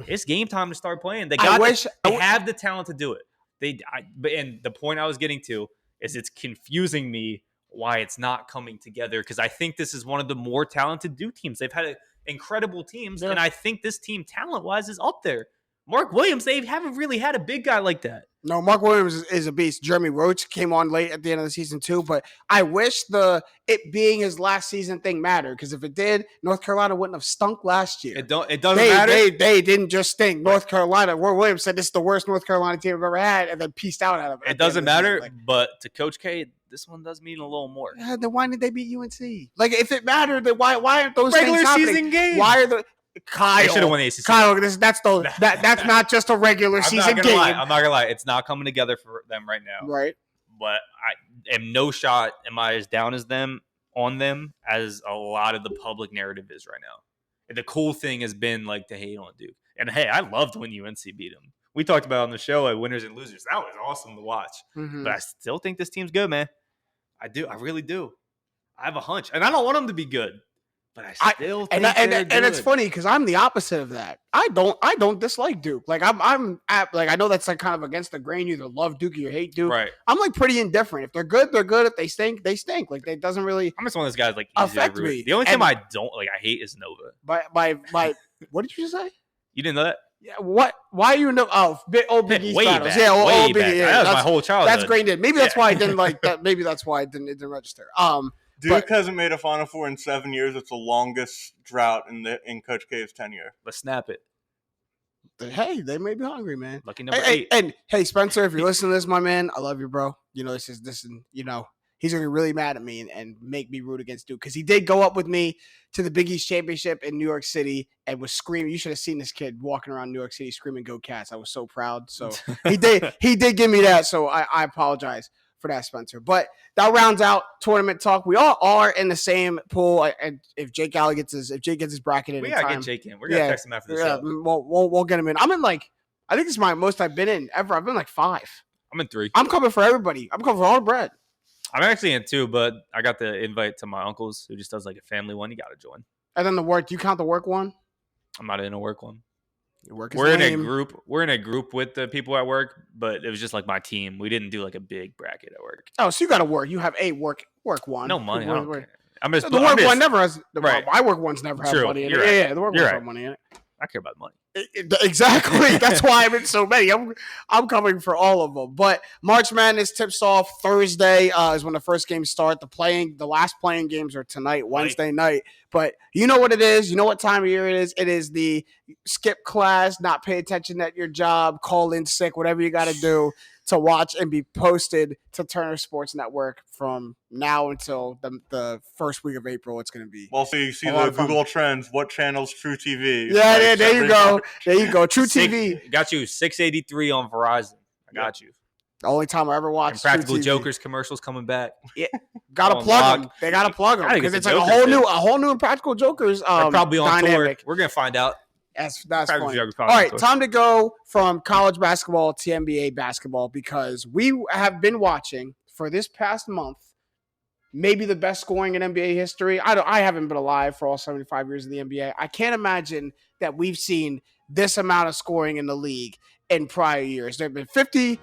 It's game time to start playing. They have the talent to do it. And the point I was getting to is it's confusing me why it's not coming together, because I think this is one of the more talented Duke teams. They've had incredible teams, and I think this team talent-wise is up there. Mark Williams, they haven't really had a big guy like that. No, Mark Williams is a beast. Jeremy Roach came on late at the end of the season too, but I wish it being his last season thing mattered, because if it did, North Carolina wouldn't have stunk last year. It doesn't matter. They didn't just stink. North Carolina, Mark Williams said this is the worst North Carolina team I've ever had, and then pieced out out of it. It doesn't matter, but to Coach K, this one does mean a little more. Yeah, then why did they beat UNC? Like, if it mattered, then why aren't those regular things happening? season games? Why are the Kyle? They should have won the ACC. Kyle, that's not just a regular season game. I'm not gonna lie. It's not coming together for them right now. Right. But I am no shot. Am I as down as them on them as a lot of the public narrative is right now? And the cool thing has been like to hate on Duke. And hey, I loved when UNC beat them. We talked about it on the show at Winners and Losers. That was awesome to watch. Mm-hmm. But I still think this team's good, man. I do. I really do. I have a hunch, and I don't want them to be good. But I still think and it's funny because I'm the opposite of that. I don't dislike Duke. Like I know that's like kind of against the grain. You either love Duke or you hate Duke. Right. I'm like pretty indifferent. If they're good, they're good. If they stink, they stink. Like it doesn't really. I'm just one of those guys like affect me. The only team I don't like, I hate is Nova. By what did you just say? You didn't know that? Yeah. What? Why are you know? Oh, old Big East battles. Back, yeah. Old Big East. That was my whole childhood. That's great. Maybe that's why I didn't like that. Maybe that's why it didn't register. Duke hasn't made a Final Four in 7 years. It's the longest drought in Coach K's tenure. Let's snap it. Hey, they may be hungry, man. Lucky number 8. And hey, Spencer, if you're listening to this, my man, I love you, bro. You know this is you know he's gonna be really mad at me and make me root against Duke, because he did go up with me to the Big East Championship in New York City and was screaming. You should have seen this kid walking around New York City screaming "Go Cats!" I was so proud. So he did give me that. So I apologize for that, Spencer. But that rounds out tournament talk. We all are in the same pool. And if Jake gets his bracket in, we gotta get Jake in. We're gonna text him after the show. We'll get him in. I'm in I think this is my most I've been in ever. I've been 5. I'm in 3. I'm coming for everybody. I'm coming for all the bread. I'm actually in 2, but I got the invite to my uncle's who just does like a family one. You gotta join. And then the work. Do you count the work one? I'm not in a work one. We're in a group. We're in a group with the people at work, but it was just like my team. We didn't do like a big bracket at work. Oh, so you got to work. You have a work one. No money. I don't care. The work one never has. Right. My work ones never have money in it. Right. Yeah, the work ones have money in it. I care about the money. Exactly. That's why I'm in so many. I'm coming for all of them. But March Madness tips off Thursday is when the first games start. The last playing games are tonight, Wednesday night. But you know what it is. You know what time of year it is. It is the skip class, not pay attention at your job, call in sick, whatever you got to do to watch and be posted to Turner Sports Network from now until the first week of April. It's going to be. Well, so you see the Google Trends. What channel's True TV? Yeah, there you go. There you go. True TV. Got you 683 on Verizon. I got you. The only time I ever watched. And Practical Jokers commercials coming back. Yeah, gotta plug them. They gotta plug them because it's like a whole new Practical Jokers. They're probably on dynamic. tour. We're gonna find out. That's Private funny. geography All right, podcast. time to go from college basketball to NBA basketball because we have been watching for this past month maybe the best scoring in NBA history. I haven't been alive for all 75 years of the NBA. I can't imagine that we've seen this amount of scoring in the league in prior years. There have been 16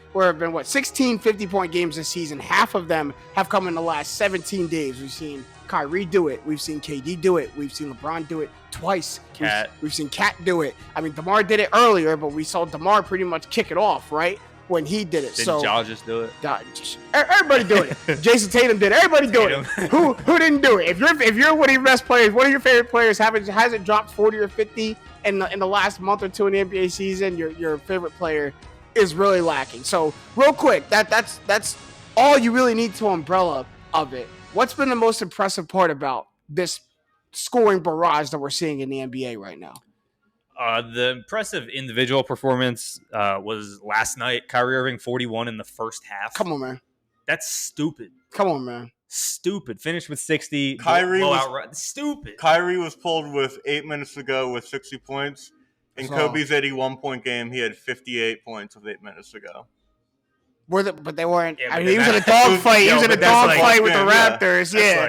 50-point games this season. Half of them have come in the last 17 days. We've seen Kyrie do it. We've seen KD do it. We've seen LeBron do it twice. Cat. We've seen Cat do it. I mean, DeMar did it earlier, but we saw DeMar pretty much kick it off, right? When he did it. Didn't Ja just do it? Everybody do it. Jason Tatum did it. Everybody do it. Who didn't do it? If you're one of your best players, one of your favorite players hasn't dropped 40 or 50 in the last month or two in the NBA season, your favorite player is really lacking. So real quick, that's all you really need to umbrella of it. What's been the most impressive part about this scoring barrage that we're seeing in the NBA right now? The impressive individual performance was last night. Kyrie Irving 41 in the first half. Come on, man. That's stupid. Come on, man. Stupid. Finished with 60. Stupid. Kyrie was pulled with 8 minutes to go with 60 points. In Kobe's 81-point game, he had 58 points with 8 minutes to go. But they weren't. Yeah, I mean, he was in a that- dogfight. He was in a but that's like- dogfight with the yeah. Raptors. That's Yeah,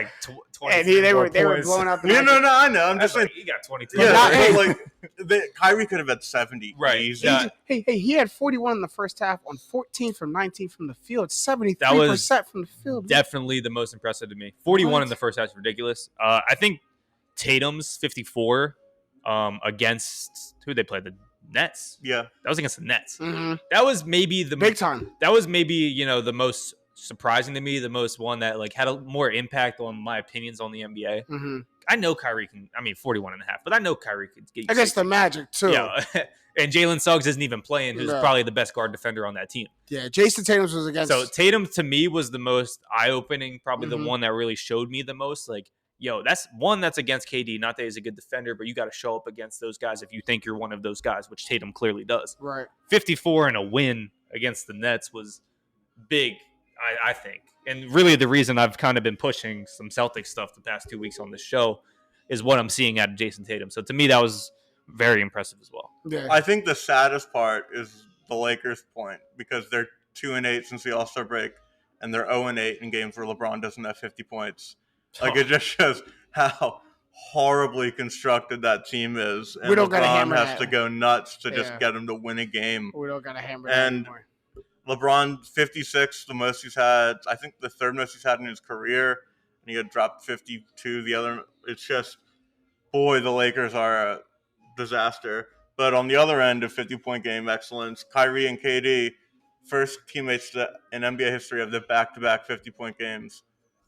like and they were blowing out the. No, I know. I'm just saying. He got 22. Yeah, Not- but like Kyrie could have had 70. Right. Easy. Yeah. Hey, he had 41 in the first half on 14 from 19 from the field, 73% from the field. Definitely the most impressive to me. 41 What? in the first half is ridiculous. I think Tatum's 54 against who they played, the Nets. Yeah. That was against the Nets. Mm-hmm. That was maybe the Big time. That was maybe the most surprising to me, the most one that like had a more impact on my opinions on the NBA. Mm-hmm. I know Kyrie can. I mean, 41 and a half, but I know Kyrie could get you Against 60. the Magic too. Yeah. And Jalen Suggs isn't even playing, who's No. probably the best guard defender on that team. Yeah, Jason Tatum was against. So Tatum to me was the most eye-opening, probably Mhm. the one that really showed me the most. Like, that's one that's against KD. Not that he's a good defender, but you got to show up against those guys if you think you're one of those guys, which Tatum clearly does. Right. 54 and a win against the Nets was big, I think. And really the reason I've kind of been pushing some Celtics stuff the past 2 weeks on this show is what I'm seeing out of Jason Tatum. So to me, that was very impressive as well. Yeah. I think the saddest part is the Lakers' point because they're 2-8 since the All-Star break, and they're 0-8 in games where LeBron doesn't have 50 points. Like, it just shows how horribly constructed that team is, and We don't gotta LeBron hammer has that. to go nuts to just Yeah. get him to win a game. We don't got to hammer that And anymore. LeBron 56, the most he's had. I think the third most he's had in his career, and he had dropped 52. The other, it's just, boy, the Lakers are a disaster. But on the other end of 50-point game excellence, Kyrie and KD, first teammates in NBA history of the back-to-back 50-point games,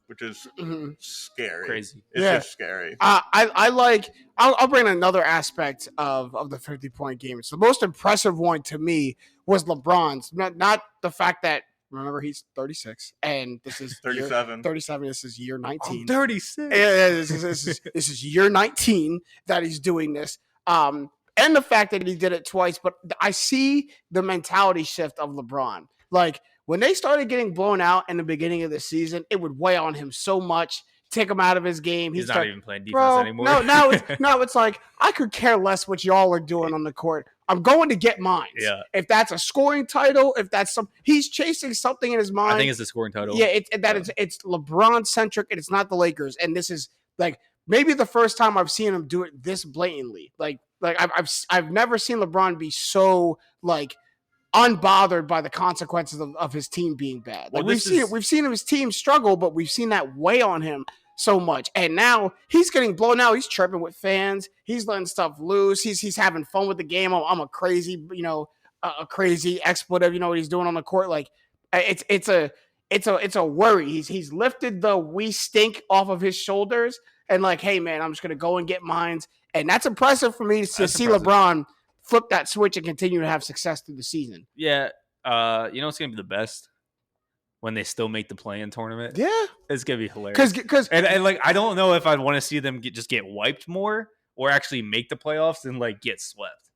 which is Mm-hmm. scary. Crazy. It's Yeah. just scary. I'll bring another aspect of the 50-point game. So the most impressive one to me was LeBron's. Not the fact that, remember, he's 36 and this is 37. 37. This is year 19. 36. Yeah, this is year 19 that he's doing this. And the fact that he did it twice, but I see the mentality shift of LeBron. Like when they started getting blown out in the beginning of the season, it would weigh on him so much, take him out of his game. He's not even playing defense Bro, anymore. no, it's like I could care less what y'all are doing on the court. I'm going to get mine. Yeah. If that's a scoring title, if that's he's chasing something in his mind. I think it's the scoring title. Yeah, it's LeBron centric, and it's not the Lakers. And this is like maybe the first time I've seen him do it this blatantly. Like I've never seen LeBron be so like unbothered by the consequences of his team being bad. Like Well, we've seen his team struggle, but we've seen that weigh on him so much. And now he's getting blown out. He's chirping with fans. He's letting stuff loose. He's having fun with the game. I'm a crazy, a crazy expletive. You know what he's doing on the court? Like it's a worry. He's lifted the we stink off of his shoulders and like, hey man, I'm just gonna go and get mines. And that's impressive for me to see impressive. LeBron flip that switch and continue to have success through the season. Yeah. It's going to be the best when they still make the play-in tournament. Yeah, It's going to be hilarious. because And like, I don't know if I'd want to see them just get wiped more or actually make the playoffs and like get swept.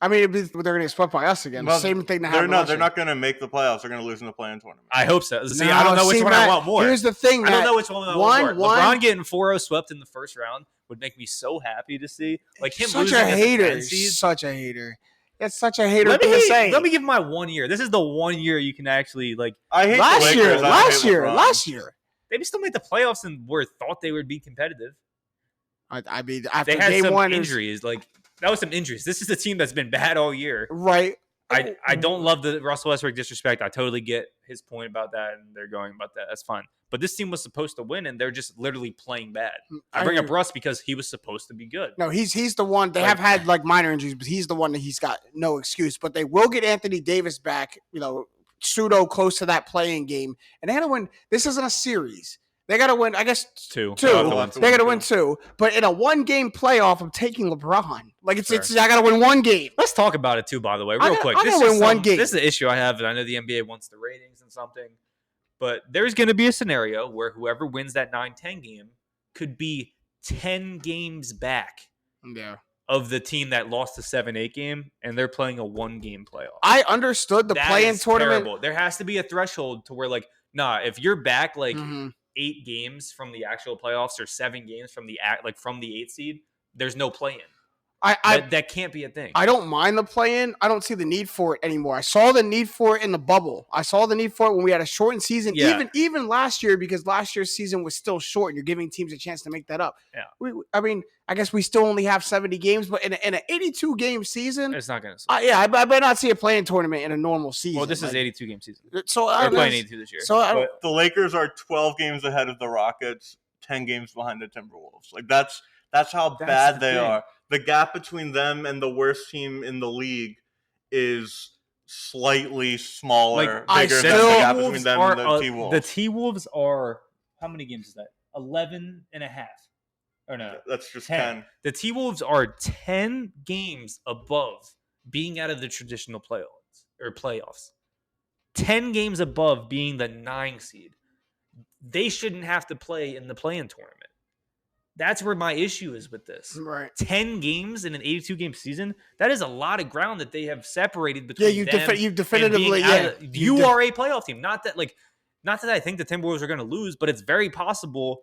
I mean, they're going to get swept by us again. Well, Same thing that they're happened. not. They're not going to make the playoffs. They're going to lose in the play-in tournament. I hope so. See, I don't know which one I want more. Here's the thing. I don't know which one I want more. LeBron getting 4-0 swept in the first round would make me so happy to see. Like him such losing a hater. as a 10 seed. Such a hater. That's such a hater thing to say. Let me give him my 1 year. This is the 1 year you can actually like. I hate last the Lakers. Last year. They still made the playoffs and thought they would be competitive. I mean, after they had game some one, injuries. Like that was some injuries. This is a team that's been bad all year. Right. I don't love the Russell Westbrook disrespect. I totally get his point about that, and they're going about that. That's fine. But this team was supposed to win, and they're just literally playing bad. I bring up Russ because he was supposed to be good. No, he's the one. They have had like minor injuries, but he's the one that he's got no excuse. But they will get Anthony Davis back, pseudo close to that playing game, and they got to win. This isn't a series. They got to win, I guess, two. They got to win two. But in a one-game playoff, I'm taking LeBron. Like, it's I got to win one game. Let's talk about it, too, by the way, real quick. I got to win one game. This is the issue I have, and I know the NBA wants the ratings and something. But there's going to be a scenario where whoever wins that 9-10 game could be 10 games back of the team that lost the 7-8 game, and they're playing a one-game playoff. I understood the play-in tournament. Terrible. There has to be a threshold to where, like, if you're back, like, 8 games from the actual playoffs or 7 games from the 8 seed, there's no play-in. That can't be a thing. I don't mind the play-in. I don't see the need for it anymore. I saw the need for it in the bubble. I saw the need for it when we had a shortened season, even last year, because last year's season was still short, and you're giving teams a chance to make that up. Yeah. I mean, I guess we still only have 70 games, but in an 82-game season, it's not going to. I better not see a play-in tournament in a normal season. Well, this is 82-game season. So they're playing 82 this year. So the Lakers are 12 games ahead of the Rockets, 10 games behind the Timberwolves. Like that's how bad they are. The gap between them and the worst team in the league is slightly smaller, bigger than the gap between them and the T-Wolves. The T-Wolves are, how many games is that? 11 and a half. Or no. That's just 10. The T-Wolves are 10 games above being out of the traditional playoffs. 10 games above being the 9 seed. They shouldn't have to play in the play-in tournament. That's where my issue is with this. Right. 10 games in an 82-game season, that is a lot of ground that they have separated between you them definitively, you are a playoff team. Not that I think the Timberwolves are going to lose, but it's very possible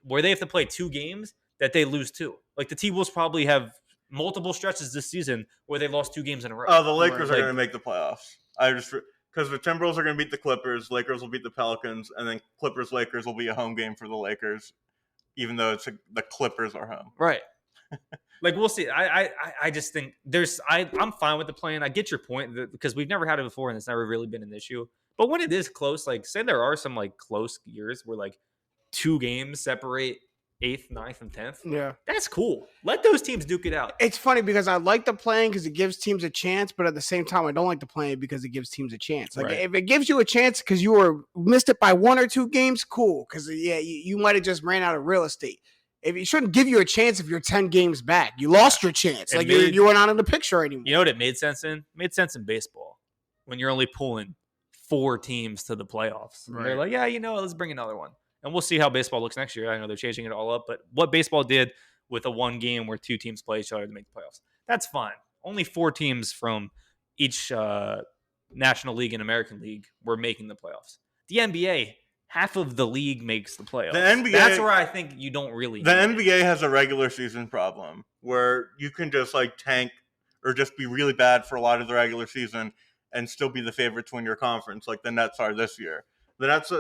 where they have to play 2 games that they lose 2. Like the T-Wolves probably have multiple stretches this season where they lost 2 games in a row. Oh, the Lakers are going to make the playoffs. Because the Timberwolves are going to beat the Clippers, Lakers will beat the Pelicans, and then Clippers-Lakers will be a home game for the Lakers. Even though the Clippers are home. Right. Like, we'll see. I just think I'm fine with the plan. I get your point because we've never had it before and it's never really been an issue. But when it is close, like, say there are some, like, close years where, like, 2 games separate 8th, 9th, and 10th. Yeah. That's cool. Let those teams duke it out. It's funny because I like the playing because it gives teams a chance, but at the same time, I don't like the playing because it gives teams a chance. Like, if it gives you a chance because you missed it by 1 or 2 games, cool. Because, you might have just ran out of real estate. If it shouldn't give you a chance if you're 10 games back. You lost your chance. You were not in the picture anymore. You know what it made sense in? It made sense in baseball when you're only pulling 4 teams to the playoffs. Right. They're like, let's bring another one. And we'll see how baseball looks next year. I know they're changing it all up, but what baseball did with a 1 game where 2 teams play each other to make the playoffs, that's fine. Only 4 teams from each National League and American League were making the playoffs. The NBA, half of the league makes the playoffs. The NBA, that's where I think you don't really. The NBA has a regular season problem where you can just like tank or just be really bad for a lot of the regular season and still be the favorite to win your conference, like the Nets are this year. The Nets,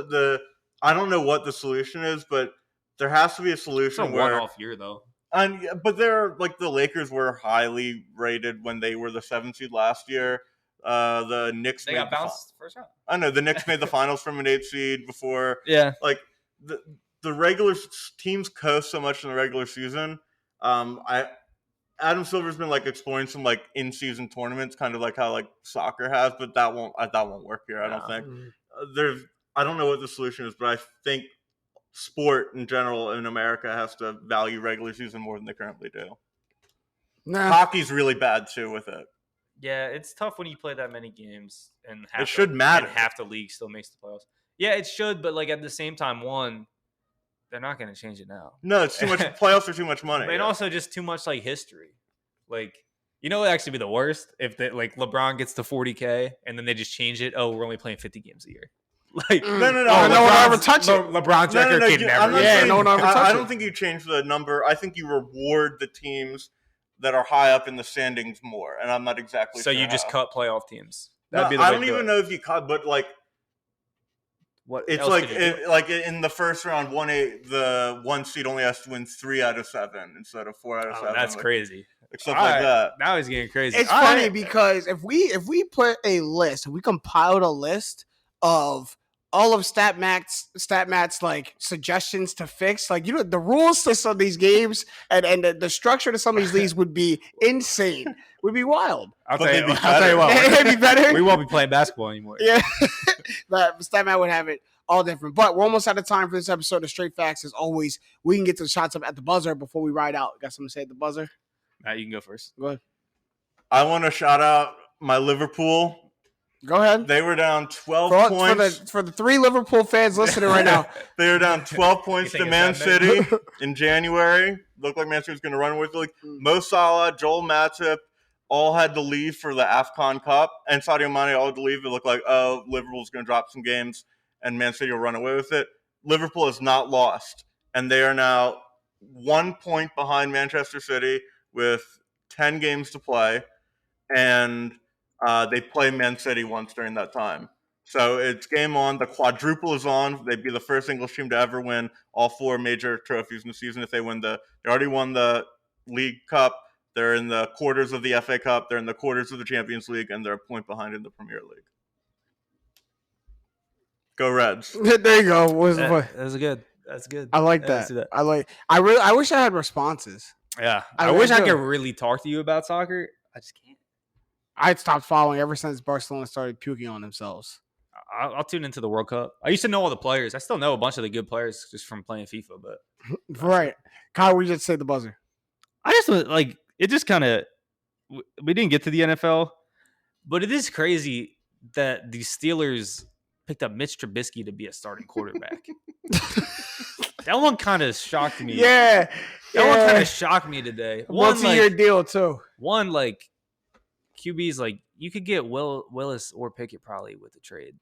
I don't know what the solution is, but there has to be a solution. It's a one-off year, though. But they're like the Lakers were highly rated when they were the 7th seed last year. The Knicks got bounced first round. I know the Knicks made the finals from an 8th seed before. Yeah, like the regular teams coast so much in the regular season. Adam Silver's been like exploring some like in-season tournaments, kind of like how like soccer has, but that won't work here. I don't think I don't know what the solution is, but I think sport in general in America has to value regular season more than they currently do. Hockey's really bad too with it. Yeah, it's tough when you play that many games and it should matter. And half the league still makes the playoffs. Yeah, it should, but like at the same time, they're not going to change it now. No, it's too much. Playoffs are too much money. And also just too much like history. Like You know what would actually be the worst? If LeBron gets to 40K and then they just change it. Oh, we're only playing 50 games a year. Like No. No one will ever touch it. LeBron's record can I'm never. not Yeah, saying- no one ever touch I it. don't think you change the number. I think you reward the teams that are high up in the standings more, and I'm not exactly So sure you just how. cut playoff teams. No, That'd be the I way don't to do even it. know if you cut, but like What it's else like could you do? like in the first round, the 1 seed only has to win 3 out of 7 instead of 4 out of 7. That's like, crazy. like stuff All like right. that. Now he's getting crazy. It's All funny right. because if we put a list, if we compiled a list of all of StatMat's like suggestions to fix, like the rules to some of these games and the structure to some of these leagues would be insane. Would be wild. I'll But tell you they'd be what. I'll tell you what. It'd be better. We won't be playing basketball anymore. Yeah, but StatMat would have it all different. But we're almost out of time for this episode of Straight Facts. As always, we can get to the shots up at the buzzer before we ride out. Got something to say at the buzzer? Matt, you can go first. Go ahead. I want to shout out my Liverpool. Go ahead. They were down 12 points. For the 3 Liverpool fans listening right now. They were down 12 points You to think Man it's that big? City in January. Looked like Man City was going to run with it. Like Mo Salah, Joel Matip all had to leave for the AFCON Cup, and Sadio Mane all had to leave. It looked like, oh, Liverpool's going to drop some games, and Man City will run away with it. Liverpool has not lost, and they are now 1 point behind Manchester City with 10 games to play, and they play Man City once during that time. So it's game on. The quadruple is on. They'd be the first English team to ever win all 4 major trophies in the season. If they win they already won the League Cup. They're in the quarters of the FA Cup. They're in the quarters of the Champions League, and they're a point behind in the Premier League. Go Reds. There you go. That's good. That's good. I like Yeah, that. let's do that. I wish I had responses. Yeah. I I wish I do. could really talk to you about soccer. I just can't. I'd stopped following ever since Barcelona started puking on themselves. I'll tune into the World Cup. I used to know all the players. I still know a bunch of the good players just from playing FIFA, but Right. Kyle, we just say the buzzer. I just like it. Just kind of we didn't get to the NFL, but it is crazy that the Steelers picked up Mitch Trubisky to be a starting quarterback. That one kind of shocked me. Yeah. That one kind of shocked me today. Multi-year deal, too. One like QB's like you could get Willis or Pickett probably with the trade.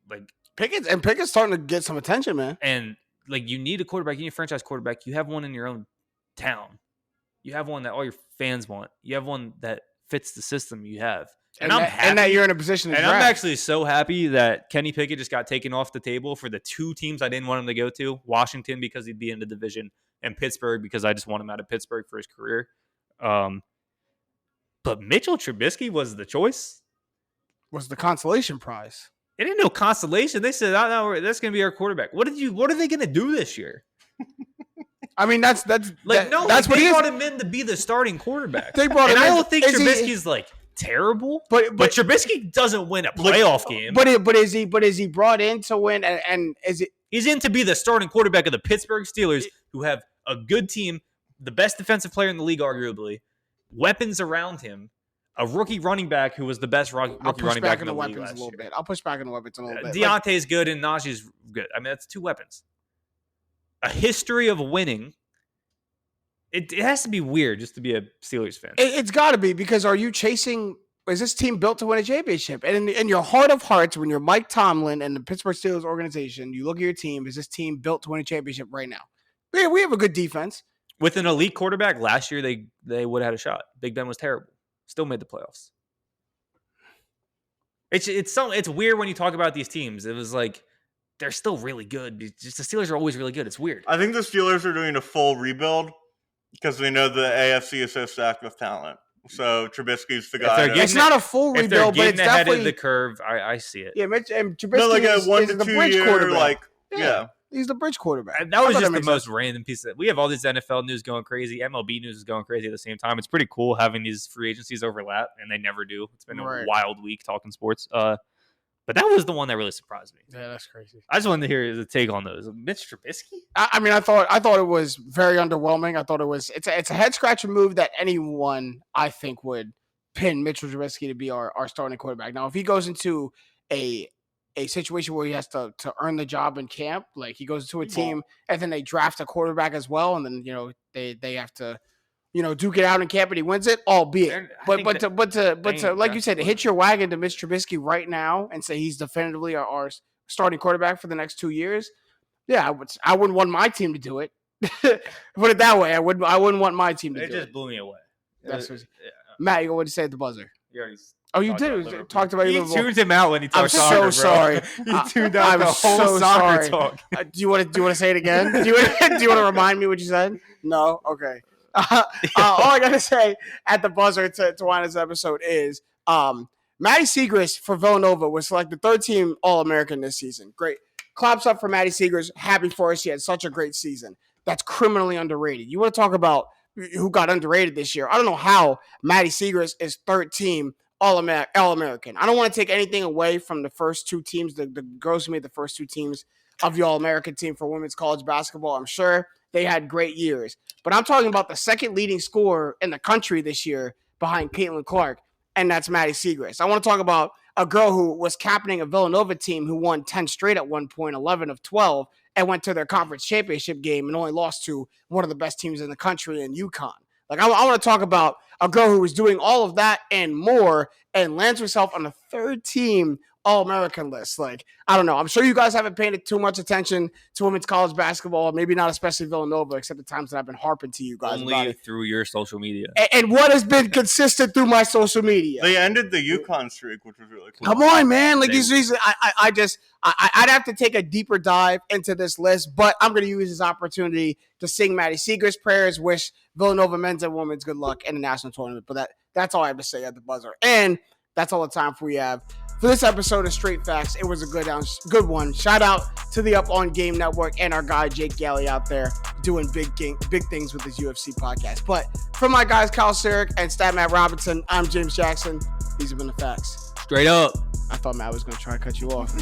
Like Pickett's starting to get some attention, man. and like you need a quarterback, you need a franchise quarterback. You have one in your own town. You have one that all your fans want. You have one that fits the system you have. And I'm happy. And that you're in a position to And draft. I'm actually so happy that Kenny Pickett just got taken off the table for the 2 teams I didn't want him to go to. Washington because he'd be in the division, and Pittsburgh because I just want him out of Pittsburgh for his career. But Mitchell Trubisky was the choice. was the consolation prize. It ain't no consolation. They said, "Oh no, that's going to be our quarterback." What are they going to do this year? I mean, that's That's what they he is. brought him in to be the starting quarterback. They brought and him I in. don't think Is he- Trubisky's like terrible, But Trubisky doesn't win a playoff game. but is he brought in to win? And is it? He's in to be the starting quarterback of the Pittsburgh Steelers, who have a good team, the best defensive player in the league, arguably, weapons around him, a rookie running back who was the best rookie I'll push running back back in in the the league weapons a last little year. bit. I'll push back in the weapons a little bit. Deontay's good and Najee's good. I mean, that's 2 weapons. A history of winning. It has to be weird just to be a Steelers fan. It's got to be, because are you chasing? Is this team built to win a championship? And in your heart of hearts, when you're Mike Tomlin and the Pittsburgh Steelers organization, you look at your team. Is this team built to win a championship right now? We have a good defense. With an elite quarterback, last year they would have had a shot. Big Ben was terrible. Still made the playoffs. It's weird when you talk about these teams. It was like they're still really good. Just the Steelers are always really good. It's weird. I think the Steelers are doing a full rebuild because they know the AFC is so stacked with talent. So Trubisky's the guy. they're It's not a full If they're rebuild, but getting it's ahead definitely of the curve, I see it. yeah. Mitch and Trubisky no, like a is 1 to the 2 bridge year, quarterback. like yeah. He's the bridge quarterback. And that was I thought just the makes most sense. random piece. We have all this NFL news going crazy. MLB news is going crazy at the same time. It's pretty cool having these free agencies overlap, and they never do. It's been a Right. wild week talking sports. But that was the one that really surprised me. Yeah, that's crazy. I just wanted to hear the take on those. Mitch Trubisky? I mean, I thought it was very underwhelming. I thought it's a head scratcher move that anyone I think would pin Mitchell Trubisky to be our starting quarterback. Now, if he goes into a situation where he has to earn the job in camp, like he goes to a team and then they draft a quarterback as well, and then they have to duke it out in camp and he wins it, albeit. I But think to like you said, to hit your wagon to Mitch Trubisky right now and say he's definitively our starting quarterback for the next 2 years, yeah, I wouldn't want my team to do it. Put it that way, I wouldn't want my team to do it. It just blew me away. That's what, Matt, you want to say at the buzzer? You already Oh, you did. Talked about He Liverpool. tuned him out when he I'm talked soccer, so sorry. He tuned out I'm the whole so soccer sorry. talk. Do you want to say it again? Do you want to remind me what you said? No. Okay. All I gotta say at the buzzer to wind this episode is Matty Segrist for Villanova was selected third team All-American this season. Great. Claps up for Matty Segrist. Happy for us. He had such a great season. That's criminally underrated. You want to talk about who got underrated this year? I don't know how Matty Segrist is third team All-American. I don't want to take anything away from the first two teams, the girls who made the first two teams of the All-American team for women's college basketball. I'm sure they had great years. But I'm talking about the second leading scorer in the country this year behind Caitlin Clark, and that's Matty Segrist. I want to talk about a girl who was captaining a Villanova team who won 10 straight at one point, 11 of 12, and went to their conference championship game and only lost to one of the best teams in the country in UConn. Like, I want to talk about a girl who was doing all of that and more and lands herself on the third team All-American list. Like, I don't know. I'm sure you guys haven't paid too much attention to women's college basketball, maybe not especially Villanova, except the times that I've been harping to you guys about Only it. through your social media. And what has been consistent through my social media? They ended the UConn streak, which was really cool. Come on, man. Like, these reasons, I'd have to take a deeper dive into this list, but I'm going to use this opportunity to sing Matty Segrist prayers, wish Villanova men's and women's good luck in the national tournament. But that's all I have to say at the buzzer. And that's all the time we have for this episode of Straight Facts. It was a good one. Shout out to the Up On Game Network and our guy Jake Galley out there doing big things with his UFC podcast. But for my guys Kyle Sirik and Stat Matt Robinson, I'm James Jackson. These have been the facts. Straight up. I thought Matt was going to try to cut you off.